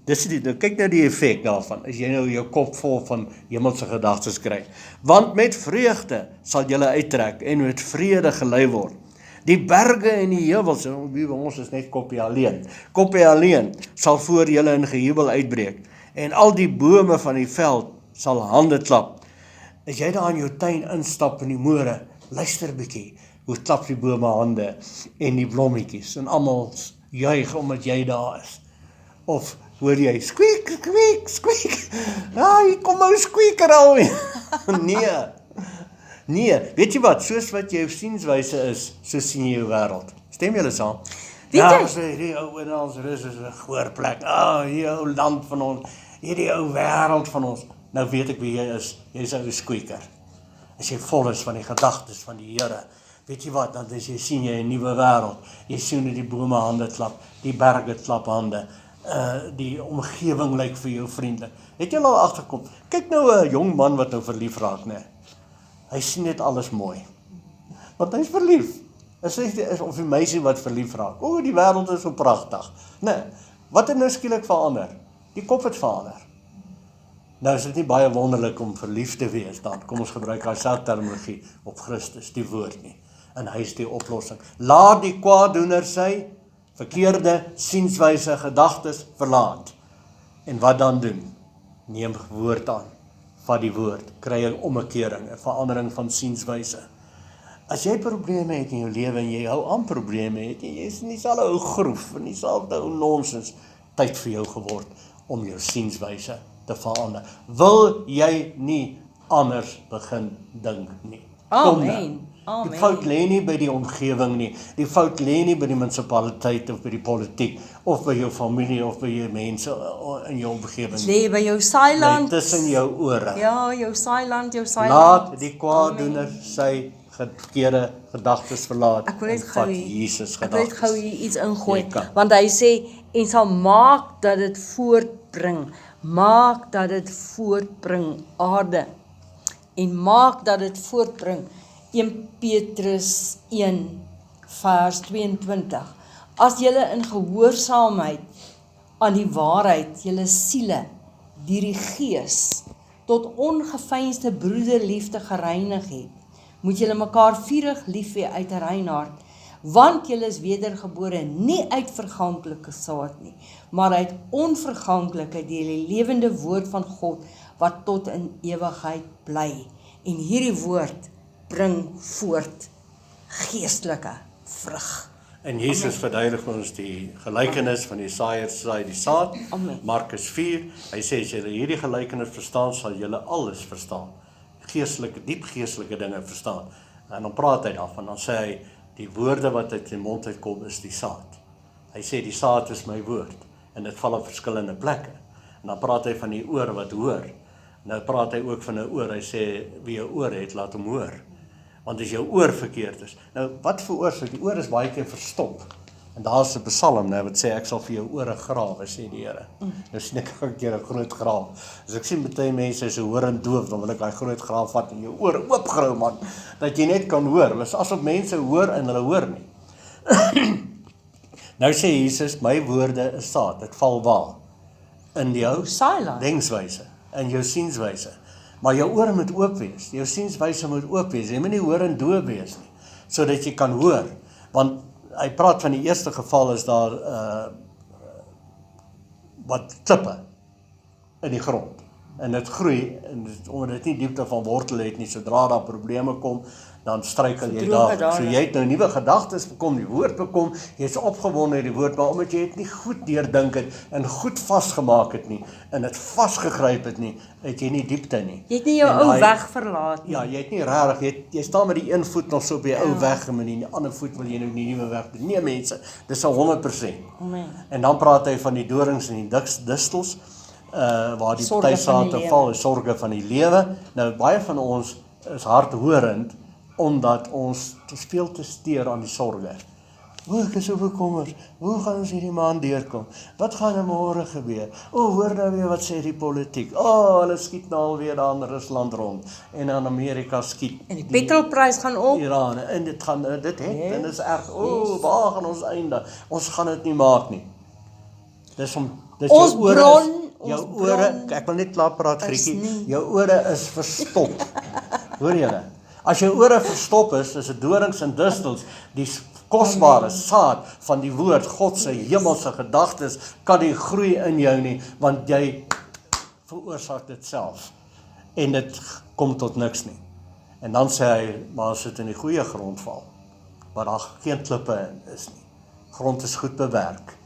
kyk nou die effek daarvan, as jy nou jou kop vol van hemelse gedagtes kry. Want met vreugde sal julle uittrek en met vrede gelei word. Die berge en die heuwels, ons is net koppie alleen, sal voor julle in gejubel uitbreek. En al die bome van die veld sal hande klap. As jy daar in jou tuin instap in die môre, luister bietjie, hoe klap die bome hande en die blommetjies, en almal juig omdat jy daar is. Of hoor jy, squeak, squeak, squeak, hier kom ou squeaker alweer. Nee, weet jy wat, soos wat jou sienswyse is, so sien jy jou wêreld. Stem julle saam? Ja, sê hierdie ou in ons rus is 'n goeie plek. Hierdie ou land van ons, hierdie ou wêreld van ons. Nou weet ek wie jy is. Jy's 'n ou squeaker. As jy vol is van die gedagtes van die Here, weet jy wat, dan as jy sien jy 'n nuwe wêreld. Jy sien hoe die bome hande klap, die berge klap hande. Die omgewing lyk vir jou vriendelik. Het jy al agterkom? Kyk nou 'n jong man wat nou verlief raak, né? Hy sien net alles mooi. Want hy's verlief. Is of die meisie wat verlief raak. Die wêreld is so pragtig. Nee, wat het nou skielik verander? Die kop het verander. Nou is dit nie baie wonderlik om verlief te wees dan. Kom ons gebruik daai terminologie op Christus, die woord nie. En hy is die oplossing. Laat die kwaaddoener sy verkeerde sienswyse gedagtes verlaat. En wat dan doen? Neem woord aan. Vat die woord, kry 'n omkering, 'n verandering van sienswyse. As jy probleme het in jou lewe en jy hou aan probleme het, jy is in dieselfde ou groef, in dieselfde ou nonsens, tyd vir jou geword om jou sienswyse te verander. Wil jy nie anders begin dink nie? Amen. Die fout lê nie by die omgewing nie. Die fout lê nie by die munisipaliteit of by die politiek of by jou familie of by jou mense in jou omgewing. Dit lê by jou saailand. Dit tussen jou ore. Ja, jou saailand. Laat die kwaaddoener sy verkeerde gedagtes verlaat en vat Jesus gedagtes. Ek wil net gou hier iets ingooi, want hy sê, en sal maak dat dit voortbring, aarde, en maak dat dit voortbring, 1 Petrus 1 vers 22, as julle in gehoorsaamheid aan die waarheid, julle siele, deur die Gees, tot ongeveinsde broederliefde gereinig het, moet julle mekaar vurig lief hê uit 'n rein hart, want julle is wedergebore nie uit verganklike saad nie, maar uit onverganklike deur die lewende woord van God, wat tot in ewigheid bly. En hierdie woord bring voort geestelike vrug. En Jesus verduidelik ons die gelykenis van die saaier saai die saad. Amen. Markus 4, hy sê as julle hierdie gelykenis verstaan, sal julle alles verstaan. Diep geestelike dinge verstaan. En dan praat hy daarvan, dan sê hy, die woorde wat uit die mond uitkom is die saad. Hy sê die saad is my woord, en dit val op verskillende plekke. En dan praat hy van die oor wat hoor. Nou praat hy ook van 'n oor, hy sê, wie 'n oor het, laat hom hoor. Want as jou oor verkeerd is, nou wat veroorsaak, die oor is baie keer verstop. En daar is 'n psalm nou wat sê, ek sal vir jou ore grawe, sê die Here. Nou sien ek elke keer 'n groot graaf. As ek sien baie mense is horend doof, dan wil ek daai groot graaf vat en jou oor oopgrou man, dat jy net kan hoor. Dis asof mense hoor en hulle hoor nie. Nou sê Jesus, my woorde is saad, dit val waar? In jou denkswyse, in jou sienswyse. Maar jou ore moet oop wees, jou sienswyse moet oop wees, jy moet nie hoor en doof wees nie, sodat jy kan hoor, want hy praat van die eerste geval is daar wat klippe in die grond, En dit groei, en omdat dit nie diepte van wortel het nie, sodra daar probleme kom, dan struikel jy daar. So jy het nou nuwe gedagtes bekom, die woord bekom, jy is opgewonde die woord, maar omdat jy het nie goed deurdink het, en goed vasgemaak het nie, en het vasgegryp het nie, het jy nie diepte nie. Jy het nie jou ou weg verlaat nie. Ja, jy het nie rarig, jy staan met die een voet nog so op die ou weg, en met die ander voet wil jy nou die nuwe weg doen. Nee mense, dis al 100%. Amen. En dan praat hy van die dorings en die distels, waar die partysaad val, is sorge van die lewe. Nou, baie van ons is hardhorend, omdat ons veel te steur aan die sorge. Ek is so bekommerd, hoe gaan ons hierdie maand deurkom? Wat gaan er môre gebeur? Hoor nou weer wat sê die politiek. Hulle skiet nou alweer daar in Rusland rond, en in Amerika skiet. En die petrolprys gaan op. Iran, en dit en dit is erg, waar gaan ons einde? Ons gaan dit nie maak nie. Dis ons bron, jou ore, ek wil net klaar praat, Griekie, jou ore is verstop. Hoor julle? As jou ore verstop is dit dorings en distels, die kosbare saad van die woord, God se hemelse gedagtes, kan nie groei in jou nie, want jy veroorsaak dit self. En dit kom tot niks nie. En dan sê hy, maar as dit in die goeie grond val, waar daar geen klippe in is nie. Grond is goed bewerk.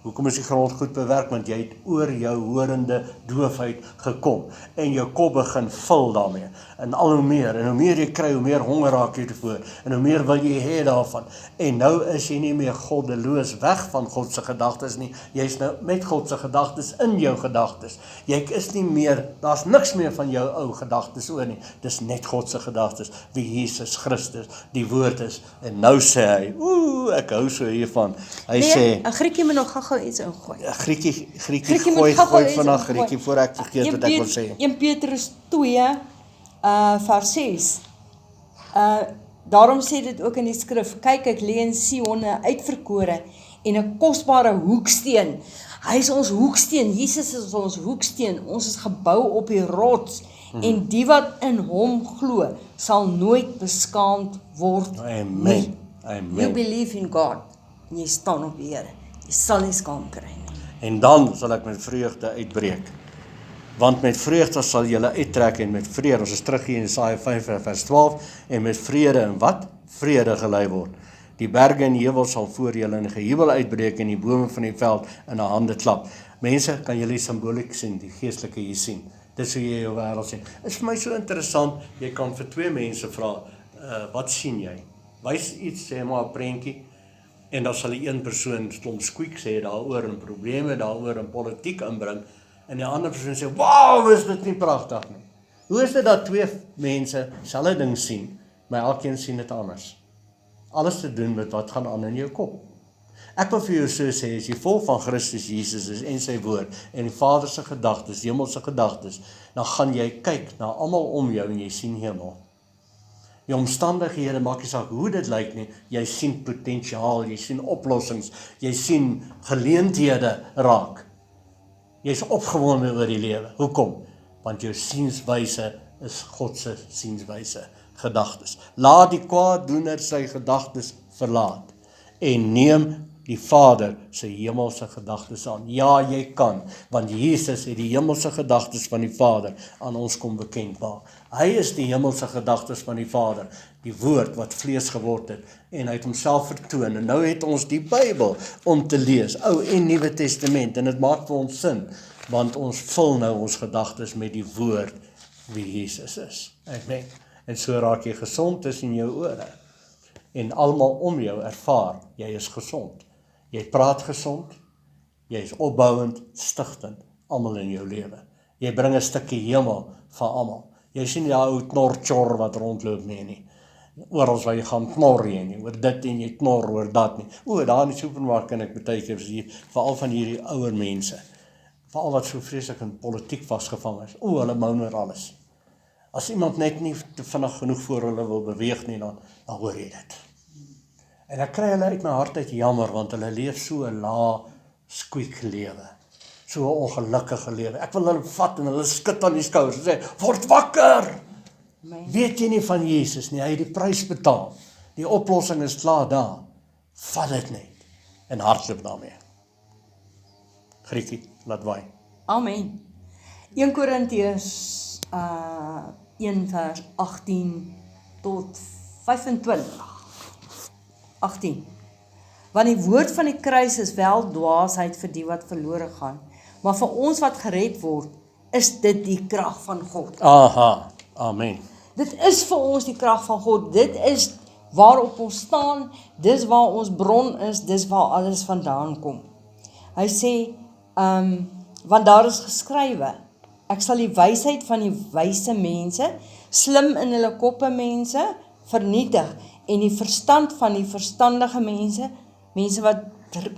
Hoekom is die grond goed bewerk? Want jy het oor jou horende doofheid gekom, en jou kop begin vul daarmee, en al hoe meer jy kry, hoe meer honger raak jy ervoor, en hoe meer wil jy hê daarvan, en nou is jy nie meer goddeloos weg van God se gedagtes nie, jy is nou met God se gedagtes in jou gedagtes, jy is nie meer, daar's niks meer van jou ou gedagtes oor nie, dis net God se gedagtes, wie Jesus Christus die woord is, en nou sê hy, ek hou so hiervan, hy sê, 'n Griekie moet nog gou iets ingooi. Griekie gooi vandag, Griekie, voor ek vergeet wat ek wil sê. 1 Petrus 2, vers 6. Daarom sê dit ook in die skrif, kyk, ek lê in Sion 'n uitverkore en 'n kosbare hoeksteen. Hy is ons hoeksteen, Jesus is ons hoeksteen, ons is gebou op die rots, en die wat in hom glo, sal nooit beskaamd word. Amen. You believe in God, en jy staan op die Here. Jy sal nie skaam kry nie. En dan sal ek met vreugde uitbreek. Want met vreugde sal julle uittrek, en met vrede, ons is terug hier in Jesaja 5 vers 12, en met vrede, en wat? Vrede gelei word. Die berge en heuwels sal voor julle in gejubel uitbreek, en die bome van die veld in 'n hande klap. Mense, kan julle die simboliek sien, die geestelike hier sien? Dis hoe jy jou wêreld sien. Is vir my so interessant, jy kan vir 2 mense vra, wat sien jy? Wys iets, sê maar 'n prentjie, en dan sal die een persoon klomp squeak sê daaroor, en probleme daaroor, en politiek inbring, en die ander persoon sê, wow, is dit nie pragtig nie. Hoe is dit dat 2 mense selfde ding sien, maar elkeen sien dit anders? Alles te doen met wat gaan aan in jou kop. Ek wil vir jou so sê, as jy vol van Christus Jesus is, en sy woord, en die Vader se gedagtes, die hemelse gedagtes, dan gaan jy kyk na almal om jou, en jy sien hemel. Die omstandighede, maak nie saak hoe dit lyk nie, jy sien potensiaal, jy sien oplossings, jy sien geleenthede raak. Jy is opgewonde oor die lewe. Hoekom? Want jou sienswyse is God se sienswyse, gedagtes. Laat die kwaaddoener sy gedagtes verlaat, en neem die Vader sy hemelse gedagtes aan. Ja, jy kan, want Jesus het die hemelse gedagtes van die Vader aan ons kom bekend maak. Hy is die hemelse gedagtes van die Vader, die woord wat vlees geword het, en hy het homself vertoon, en nou het ons die Bybel om te lees, Ou en Nuwe Testament, en dit maak vir ons sin, want ons vul nou ons gedagtes met die woord, wie Jesus is. Amen. En so raak jy gesond tussen jou ore, en almal om jou ervaar, jy is gesond. Jy praat gesond, jy is opbouend, stigtend, almal in jou lewe. Jy bring 'n stukkie hemel vir almal. Jy sien die ou knortjor wat rondloop nie. Oral waar jy gaan knor jy nie, oor dit en jy knor oor dat nie. Daar in die supermark kan ek baie keer sien, veral van hierdie ouer mense, veral wat so vreeslik in politiek vasgevang is. Hulle moun oor alles. As iemand net nie te vinnig genoeg voor hulle wil beweeg nie, dan hoor jy dit. En ek kry hulle uit my hart uit jammer, want hulle leef so 'n lae squeak lewe, so 'n ongelukkige lewe. Ek wil hulle vat en hulle skud aan die skouers en sê, word wakker! Weet jy nie van Jesus nie, hy het die prys betaal, die oplossing is klaar daar, vat dit net, en hardloop daarmee. Griekie, laat waai. Amen. 1 Korintiërs 1 vers 18 tot 25. 18. Want die woord van die kruis is wel dwaasheid vir die wat verlore gaan, maar vir ons wat gered word, is dit die krag van God. Aha, amen. Dit is vir ons die krag van God, dit is waarop ons staan, dis waar ons bron is, dis waar alles vandaan kom. Hy sê, want daar is geskrywe, ek sal die wysheid van die wyse mense, slim in hulle koppe mense, vernietig, en die verstand van die verstandige mense, mense wat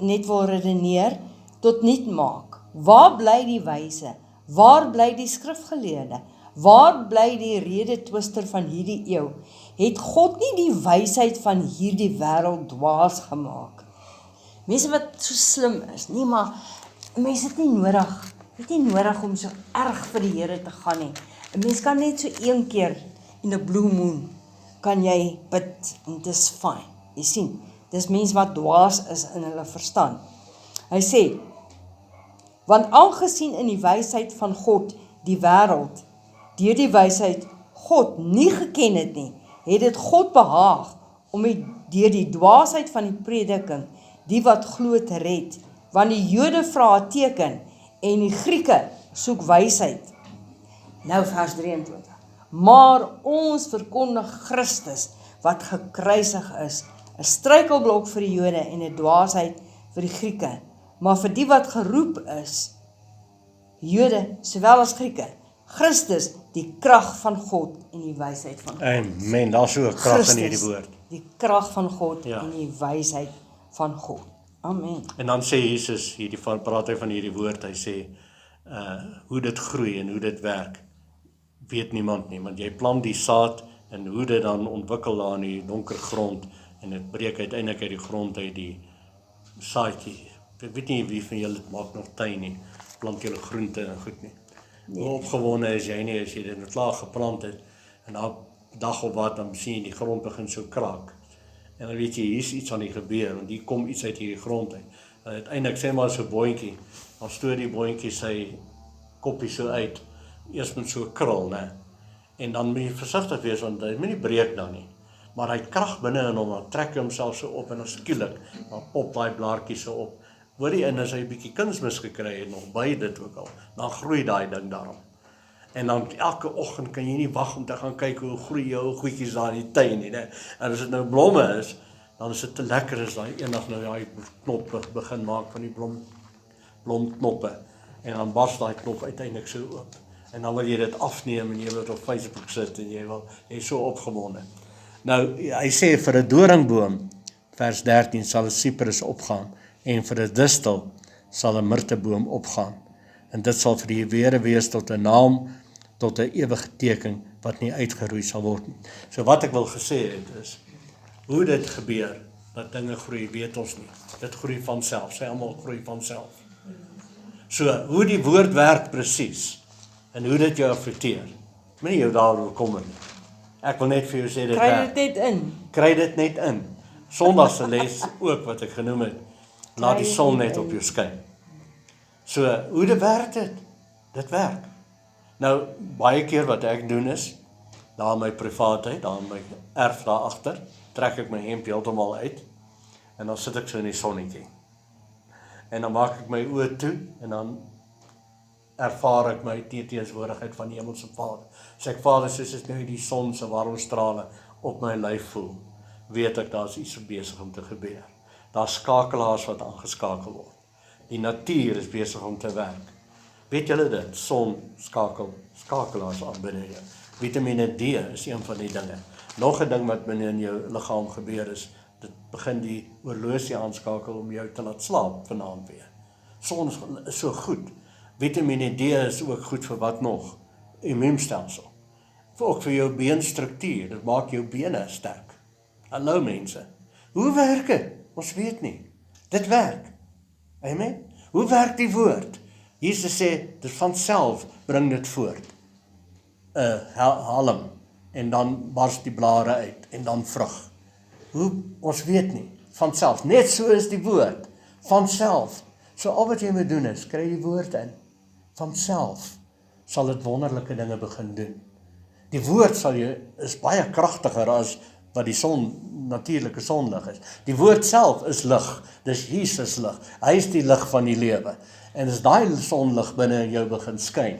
net wil redeneer, tot niet maak. Waar bly die wyse? Waar bly die skrifgeleerde? Waar bly die redetwister van hierdie eeu? Het God nie die wysheid van hierdie wêreld dwaas gemaak? Mense wat so slim is, nee maar, mense het nie nodig om so erg vir die Here te gaan nie. 'n Mens kan net so een keer in 'n blue moon, kan jy bid, en dis fyn. Jy sien, dis mense wat dwaas is in hulle verstand. Hy sê, want aangesien in die wysheid van God die wêreld, deur die wysheid God nie geken het nie, het dit God behaag om deur die dwaasheid van die prediking, die wat glo te red, want die Jode vra 'n teken, en die Grieke soek wysheid. Nou vers 23. Maar ons verkondig Christus, wat gekruisig is, 'n struikelblok vir die Jode en 'n dwaasheid vir die Grieke, maar vir die wat geroep is, Jode sowel as Grieke, Christus die krag van God en die wysheid van God. Amen, daar is so 'n krag in hierdie woord. Die krag van God Ja. en die wysheid van God. Amen. En dan sê Jesus, praat hy van hierdie woord, hy sê, hoe dit groei en hoe dit werk, weet niemand nie, want jy plant die saad, en hoe dit dan ontwikkel daar in die donker grond, en dit breek uiteindelik uit die grond uit die saadjie. Ek weet nie wie van julle maak nog tuin nie, plant julle groente en goed nie. Hoe opgewonde is jy nie, as jy dit klaar geplant het, en na dag of wat, dan sien jy die grond begin so kraak. En dan weet jy, hier is iets aan die gebeur, want hier kom iets uit hierdie grond uit. En uiteindelik sê maar so 'n boontjie, dan stoot die boontjie sy koppie so uit, eers met so 'n krul, né? En dan moet jy versigtig wees, want hy moet nie breek dan nie. Maar hy het krag binne in hom, dan trek hy homself so op, en dan skielik, dan pop daai blaartjie so op. Hoor jy, en as hy 'n bietjie kunsmis gekry het, nog by dit ook al, dan groei daai ding daarom. En dan elke oggend kan jy nie wag om te gaan kyk hoe groei jou goedjies daar in die tuin nie, né? En as dit nou blomme is, dan is dit te lekker as daai eendag nou daai knop begin maak van die blomknoppe. En dan bars daai knop uiteindelik so oop. En dan wil jy dit afneem en jy wil dit op Facebook sit en jy is so opgewonde. Nou, hy sê vir 'n doringboom, vers 13, sal 'n siprus opgaan, en vir 'n distel sal 'n mirteboom opgaan. En dit sal vir die Here wees tot 'n naam, tot 'n ewige teken wat nie uitgeroei sal word nie. So wat ek wil gesê het is, hoe dit gebeur, dat dinge groei, weet ons nie. Dit groei van self, sy almal groei van self. So, hoe die woord werk presies, en hoe dit jou affekteer, moenie jou daaroor kommer nie. Ek wil net vir jou sê dit Kry werk. dit net in. Kry dit net in. Sondag se les ook wat ek genoem het, laat die son net op jou skyn. So, hoe dit werk dit? Dit werk. Nou, baie keer wat ek doen is, daar in my privaatheid, daar in my erf daar agter, trek ek my hemp heeltemal uit, en dan sit ek so in die sonnetjie. En dan maak ek my oë toe, en dan ervaar ek my teenwoordigheid van die Hemelse Vader. Sê ek, Vader, soos ek nou die son se warm strale op my lyf voel, weet ek, daar is iets besig om te gebeur. Daar is skakelaars wat aangeskakel word. Die natuur is besig om te werk. Weet julle dit? Son skakelaars aan binne jou. Vitamine D is een van die dinge. Nog 'n ding wat binne in jou liggaam gebeur is, dit begin die oorlosie aanskakel om jou te laat slaap vanaand weer. Son is so goed. Vitamine D is ook goed vir wat nog? Immuunstelsel. Ook vir jou beenstruktuur, dit maak jou bene sterk. Hallo mense, hoe werk dit? Ons weet nie. Dit werk. Amen. Hoe werk die woord? Jesus sê, dit van self bring dit voort. Halm, en dan bars die blare uit, en dan vrug. Hoe? Ons weet nie. Van self. Net so is die woord. Van self. So al wat jy moet doen is, kry die woord in. Van self. sal dit wonderlike dinge begin doen. Die woord is baie kragtiger as wat die natuurlike sonlig is. Die woord self is lig, dis Jesus lig. Hy is die lig van die lewe. En as daai sonlig binne in jou begin skyn,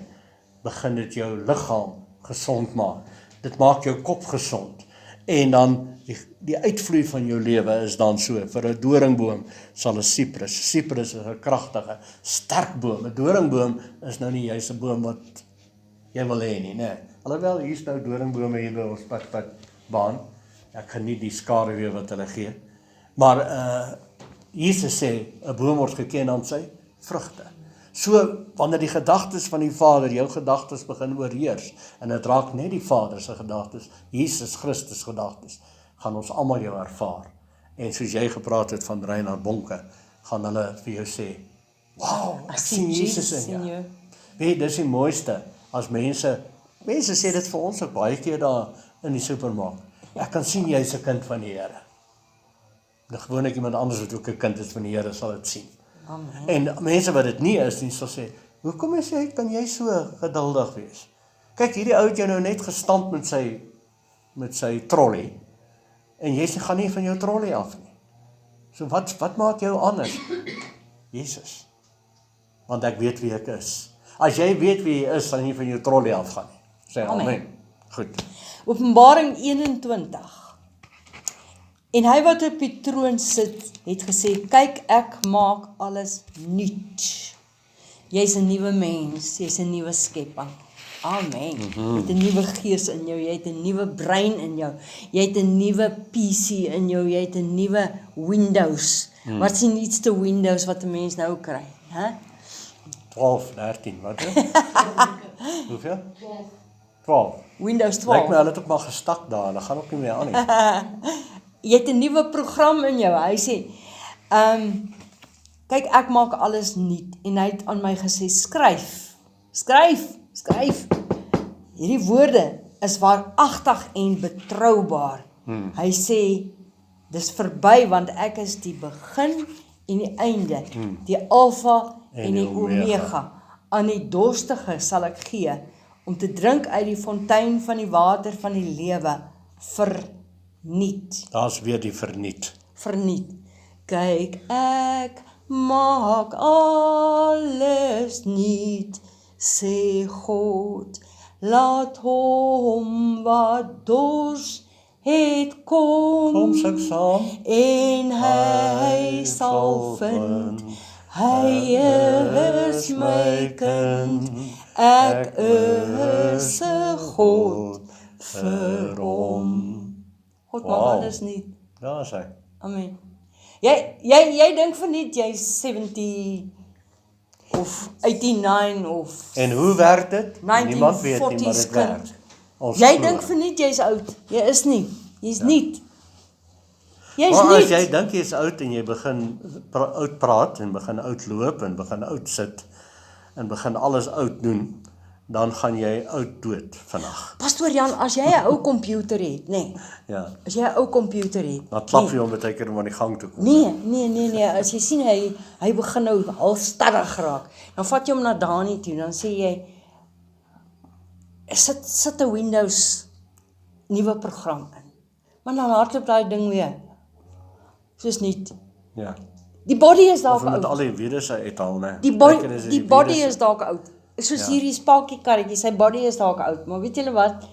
begin dit jou liggaam gesond maak. Dit maak jou kop gesond. En dan die uitvloei van jou lewe is dan so, vir 'n doringboom sal 'n siprus. Siprus is 'n kragtige, sterk boom. 'n Doringboom is nou nie juist 'n boom wat jy wil hê nie, né? Alhoewel hier's nou doringbome hier by ons padbaan. Ek geniet die skaduwee wat hulle gee. Maar Jesus sê, 'n boom word geken aan sy vrugte. So, wanneer die gedagtes van die Vader jou gedagtes begin oorheers, en dit raak net die Vader se gedagtes, Jesus Christus gedagtes, gaan ons almal jou ervaar. En soos jy gepraat het van Reinhard Bonke, gaan hulle vir jou sê, wow, ek sien Jesus in jou. Weet, dis die mooiste, as mense sê dit vir ons ook baie keer daar in die supermark, ek kan sien jy's 'n kind van die Here. Nou gewoonlik iemand anders wat ook 'n kind is van die Here sal dit sien. Amen. En mense wat dit nie is nie, sal sê, hoekom kan jy so geduldig wees? Kyk, hierdie ou het jou nou net gestamp met sy trolley, en jy gaan nie van jou trolley af nie. So wat maak jou anders? Jesus. Want ek weet wie ek is. As jy weet wie jy is, sal jy nie van jou trolley afgaan nie. Sê amen. Goed. Openbaring 21. En hy wat op die troon sit, het gesê, kyk, ek maak alles nuut. Jy's 'n nuwe mens, jy's 'n nuwe skepping. Amen. Jy het 'n nuwe gees in jou, jy het 'n nuwe brein in jou, jy het 'n nuwe PC in jou, jy het 'n nuwe Windows. Wat is die nuutste Windows wat 'n mens nou kry? 12, 13, wat is? Hoeveel? 12. Windows 12. Lyk my hulle het ook maar gestak daar, hulle gaan ook nie meer aan nie. Jy het 'n nuwe program in jou. Hy sê, kyk, ek maak alles nuut. En hy het aan my gesê, skryf. Hierdie woorde is waaragtig en betroubaar. Hy sê, dis verby, want ek is die begin en die einde, die Alfa en die Omega. Aan die dorstige sal ek gee, om te drink uit die fontein van die water van die lewe, verniet. Daar's weer die verniet. Verniet. Kyk, ek maak alles nuut, sê God, laat hom wat dors het kom Kom saam, en hy sal vind, hy is my kind, ek is 'n God vir hom. God maak alles nuut. Daar is hy. Amen. Jy dink verniet jy's 70 of 89 of En hoe werk dit? Niemand weet nie, maar 1940s dit werk. kind. Jy dink verniet jy's oud. Jy is nie. Jy's nuut. Jy's Maar as nuut. jy dink jy's oud en jy begin oud praat en begin oud loop en begin oud sit en begin alles oud doen, dan gaan jy oud dood vandag. Pastoor Jan, as jy 'n ou komputer het, nê? Ja. As jy 'n ou komputer het. Dan klap jy hom baie keer om aan die gang toe kom. Nee. As jy sien hy begin nou half stadig raak. Dan vat jy hom na Dani toe, dan sê jy sit 'n Windows nuwe program in. Maar dan hardloop daai ding weer. Soos niet. Ja. Die body is dalk Of met oud. al die virusse uithaal, né? Die body is dalk oud. Soos hierdie spaakie karretjie, sy body is dalk oud. Maar weet julle wat?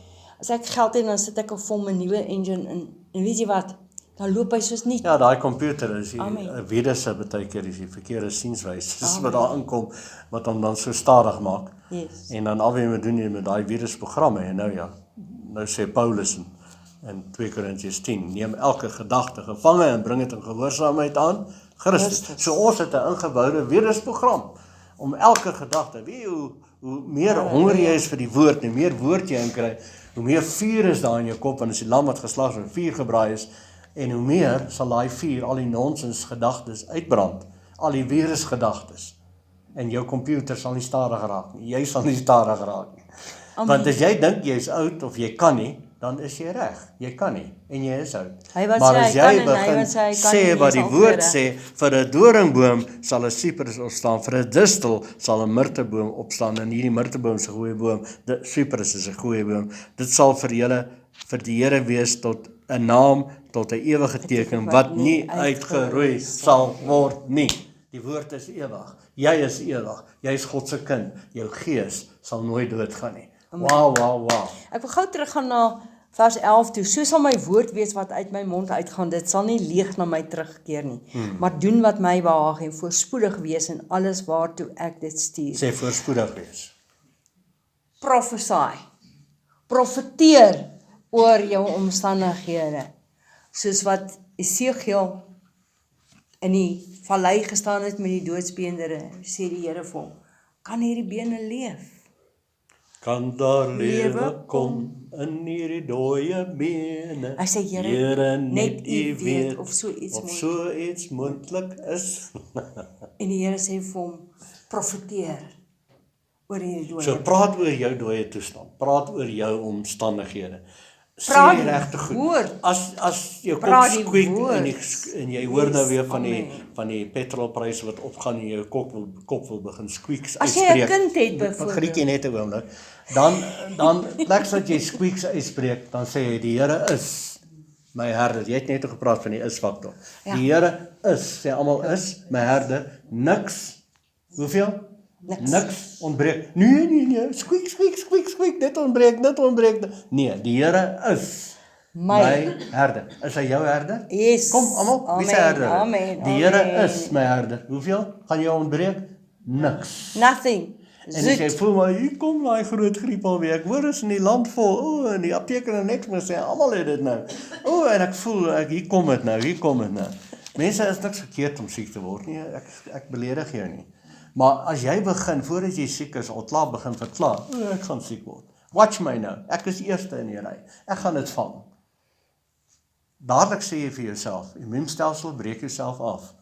As ek geld het, dan sit ek of hom 'n nuwe engine in. En weet jy wat? Dan loop hy soos nie. Ja, daai komputer is die Amen. virusse baie keer is die verkeerde sienswys. Dis wat daar inkom wat hom dan so stadig maak. Yes. En dan al wat jy moet doen met daai virusprogramme en nou sê Paulus in 2 Korintiërs 10, neem elke gedagte gevange en bring dit in gehoorsaamheid aan Christus. So ons het 'n ingeboude virusprogram om elke gedagte, weet jy hoe meer honger jy is vir die woord, hoe meer woord jy inkry, hoe meer vuur is daar in jou kop, en as die lam wat geslag is met vuur gebraai is, en hoe meer sal daai vuur al die nonsens gedagtes uitbrand, al die virusgedagtes. En jou komputer sal nie stadig raak nie. Jy sal nie stadig raak nie. Amen. Want as jy dink jy's oud of jy kan nie, dan is jy reg. Jy kan nie en jy is oud. Hy wat Maar sê as hy jy kan en hy begin wat sê hy kan sê nie, wat is die al woord reg. sê, vir 'n doringboom sal 'n cyprus opstaan, vir 'n distel sal 'n mirteboom opstaan en hierdie mirteboom is 'n goeie boom, die cyprus is 'n goeie boom. Dit sal vir die Here wees tot 'n naam, tot 'n ewige teken wat nie uitgeroei sal word nie. Die woord is ewig. Jy is ewig. Jy is God se kind. Jou gees sal nooit doodgaan nie. Wow. Ek wil gou teruggaan na vers 11 toe. So sal my woord wees wat uit my mond uitgaan. Dit sal nie leeg na my terugkeer nie, maar doen wat my behaag en voorspoedig wees in alles waartoe ek dit stuur. Sê voorspoedig wees. Prophesy. Profeteer oor jou omstandighede. Soos wat Esegiel in die vallei gestaan het met die doodsbeendere, sê die Here vir hom, kan hierdie bene leef? Kan daar lewe kom in hierdie dooie bene? Hy sê, Here, net U weet of so iets moontlik is. En die Here sê vir hom, profeteer oor hierdie dooie. So praat oor jou dooie toestand. Praat oor jou omstandighede. Praat Sê die die regte goed. woord. As jou kop Praat die squeak woord. en jy hoor nou weer Amen. van die petrolpryse wat opgaan en jou kop wil begin squeaks As jy 'n uitspreek. kind het byvoorbeeld. Griekie net 'n oomblik. Dan pleks dat jy squeaks uitspreek, dan sê jy die Here is my herder. Jy het net gepraat van die is-faktor. Ja. Die Here is, sê almal is my herder. Niks. Hoeveel? Niks ontbreek. Nee. Squeak. Dit ontbreek. Nee, die Here is my herder. Is hy jou herder? Yes. Kom almal, wie se herder? Amen. Die Here is my herder. Hoeveel gaan jou ontbreek? Niks. Nothing. En as jy voel maar hier kom daai groot griep alweer. Ek hoor is in die land vol. En die apteker en niks meer sê almal het dit nou. En ek voel hier kom dit nou. Mense, is niks verkeerd om siek te word nie. Ek beledig jou nie. Maar as jy begin voordat jy siek is, al klaar begin verklaar, ek gaan siek word. Watch my nou. Ek is eerste in die ry. Ek gaan dit vang. Dadelik sê jy vir jouself, immuunstelsel breek jouself af.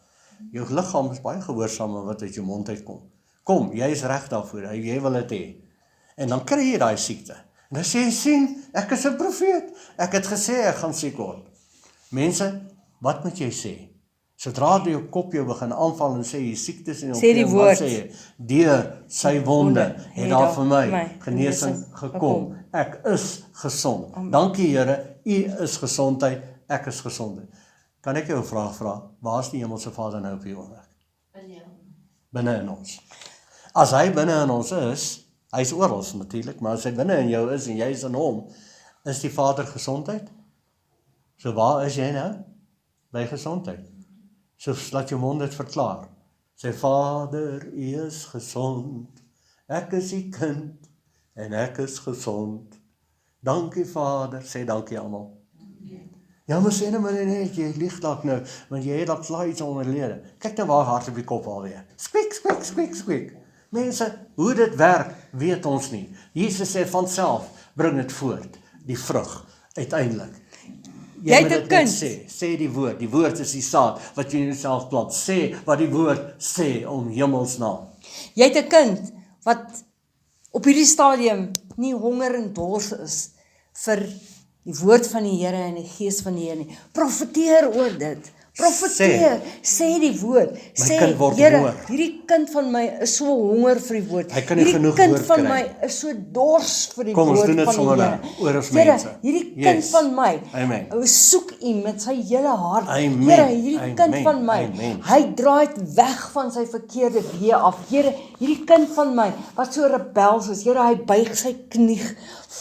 Jou liggaam is baie gehoorsaam aan wat uit jou mond uitkom. Kom, jy is reg daarvoor. Jy wil dit hê. En dan kry jy daai siekte. En dan sê jy, sien, ek is 'n profeet. Ek het gesê ek gaan siek word. Mense, wat moet jy sê? Sodra jou kop jou begin aanval en sê jy siektes en sê die woord. Wat sê jy? Deur sy wonde het daar vir my genesing gekom. Ek is gesond. Dankie Here, U is gesondheid, ek is gesondheid. Kan ek jou 'n vraag vra? Waar is die Hemelse Vader nou op die oomblik? Binne in ons. As hy binne in ons is, hy is oral natuurlik, maar as hy binne in jou is en jy is in hom, is die Vader gesondheid? So waar is jy nou? By gesondheid. So laat jou mond dit verklaar. Sê Vader, U is gesond. Ek is U kind en ek is gesond. Dankie Vader, sê dankie almal. Ja, maar sê nou maar net, jy lieg dalk nou, want jy het dalk klaar iets onderlede. Kyk nou waar hart op die kop alweer. Squeak. Mense, hoe dit werk, weet ons nie. Jesus sê van self, bring dit voort, die vrug, uiteindelik. Jy moet dit net sê die woord is die saad, wat jy in jouself plant. Sê wat die woord sê, om hemelsnaam. Jy het 'n kind, wat op hierdie stadium nie honger en dors is, vir die woord van die Here en die gees van die Here nie. Profeteer oor dit. Profeteer, sê die woord. Sê, Here, hierdie kind van my is so honger vir die woord. Hierdie kind van my is so dors vir die woord van die Here. Here, hierdie kind van my, soek U met sy hele hart. Here, hierdie kind van my, hy draai weg van sy verkeerde weë af. Here, hierdie kind van my, wat so rebels is, Here, hy buig sy knie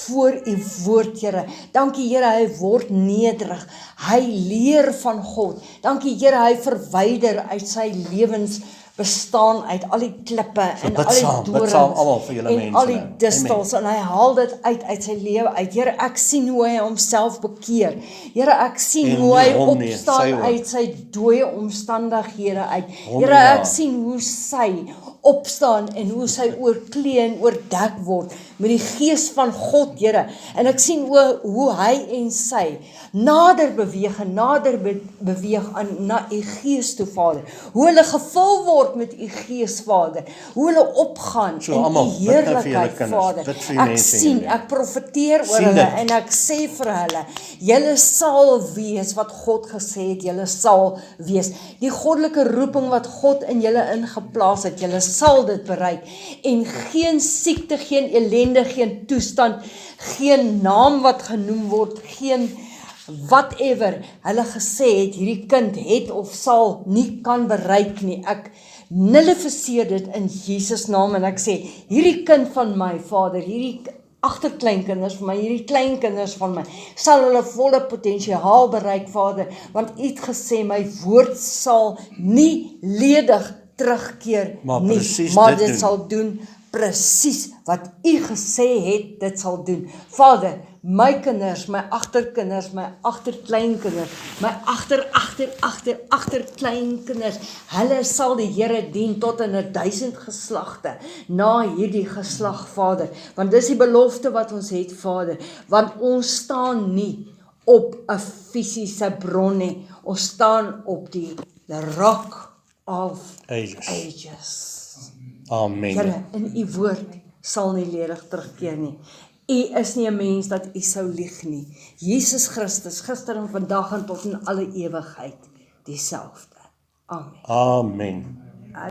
voor U woord, Here. Dankie, Here, hy word nederig. Hy leer van God. Dankie, Here, hy verwyder uit sy lewensbestaan uit al die klippe en al die dorings en al die distels en hy haal dit uit sy lewe uit. Here, ek sien hoe hy homself bekeer. Here, ek sien hoe hy opstaan uit sy dooie omstandighede uit. Here, ek sien hoe sy opstaan en hoe sy oorklee en oordek word met die gees van God, Here. En ek sien hoe hy en sy nader beweeg en nader beweeg na u gees toe, Vader. Hoe hulle gevul word met u gees, Vader. Hoe hulle opgaan So, in almal, u bid nou vir julle heerlikheid, kinders, Vader. bid vir Ek mense sien, hier. ek profeteer oor Sien hulle dit. en ek sê vir hulle, julle sal wees wat God gesê het, julle sal wees. Die goddelike roeping wat God in julle ingeplaas het, julle sal dit bereik. En geen siekte, geen ellende, geen toestand, geen naam wat genoem word, geen whatever hulle gesê het, hierdie kind het of sal nie kan bereik nie. Ek nullifiseer dit in Jesus naam en ek sê, hierdie kind van my, Vader, hierdie agterkleinkinders van my, hierdie kleinkinders van my, sal hulle volle potensiaal bereik, Vader, want u het gesê, my woord sal nie ledig terugkeer Maar nie, presies maar dit dit doen. sal doen presies wat u gesê het, dit sal doen. Vader, my kinders, my agterkinders, my agterkleinkinders, my agterkleinkinders, hulle sal die Here dien tot in 1000 geslagte, na hierdie geslag, Vader, want dis die belofte wat ons het, Vader, want ons staan nie op 'n fisiese bron nie, ons staan op die rock of ages. Amen. Here, in u woord sal nie ledig terugkeer nie. U is nie 'n mens dat u sou lieg nie. Jesus Christus, gister en vandag en tot in alle ewigheid dieselfde. Amen. Amen.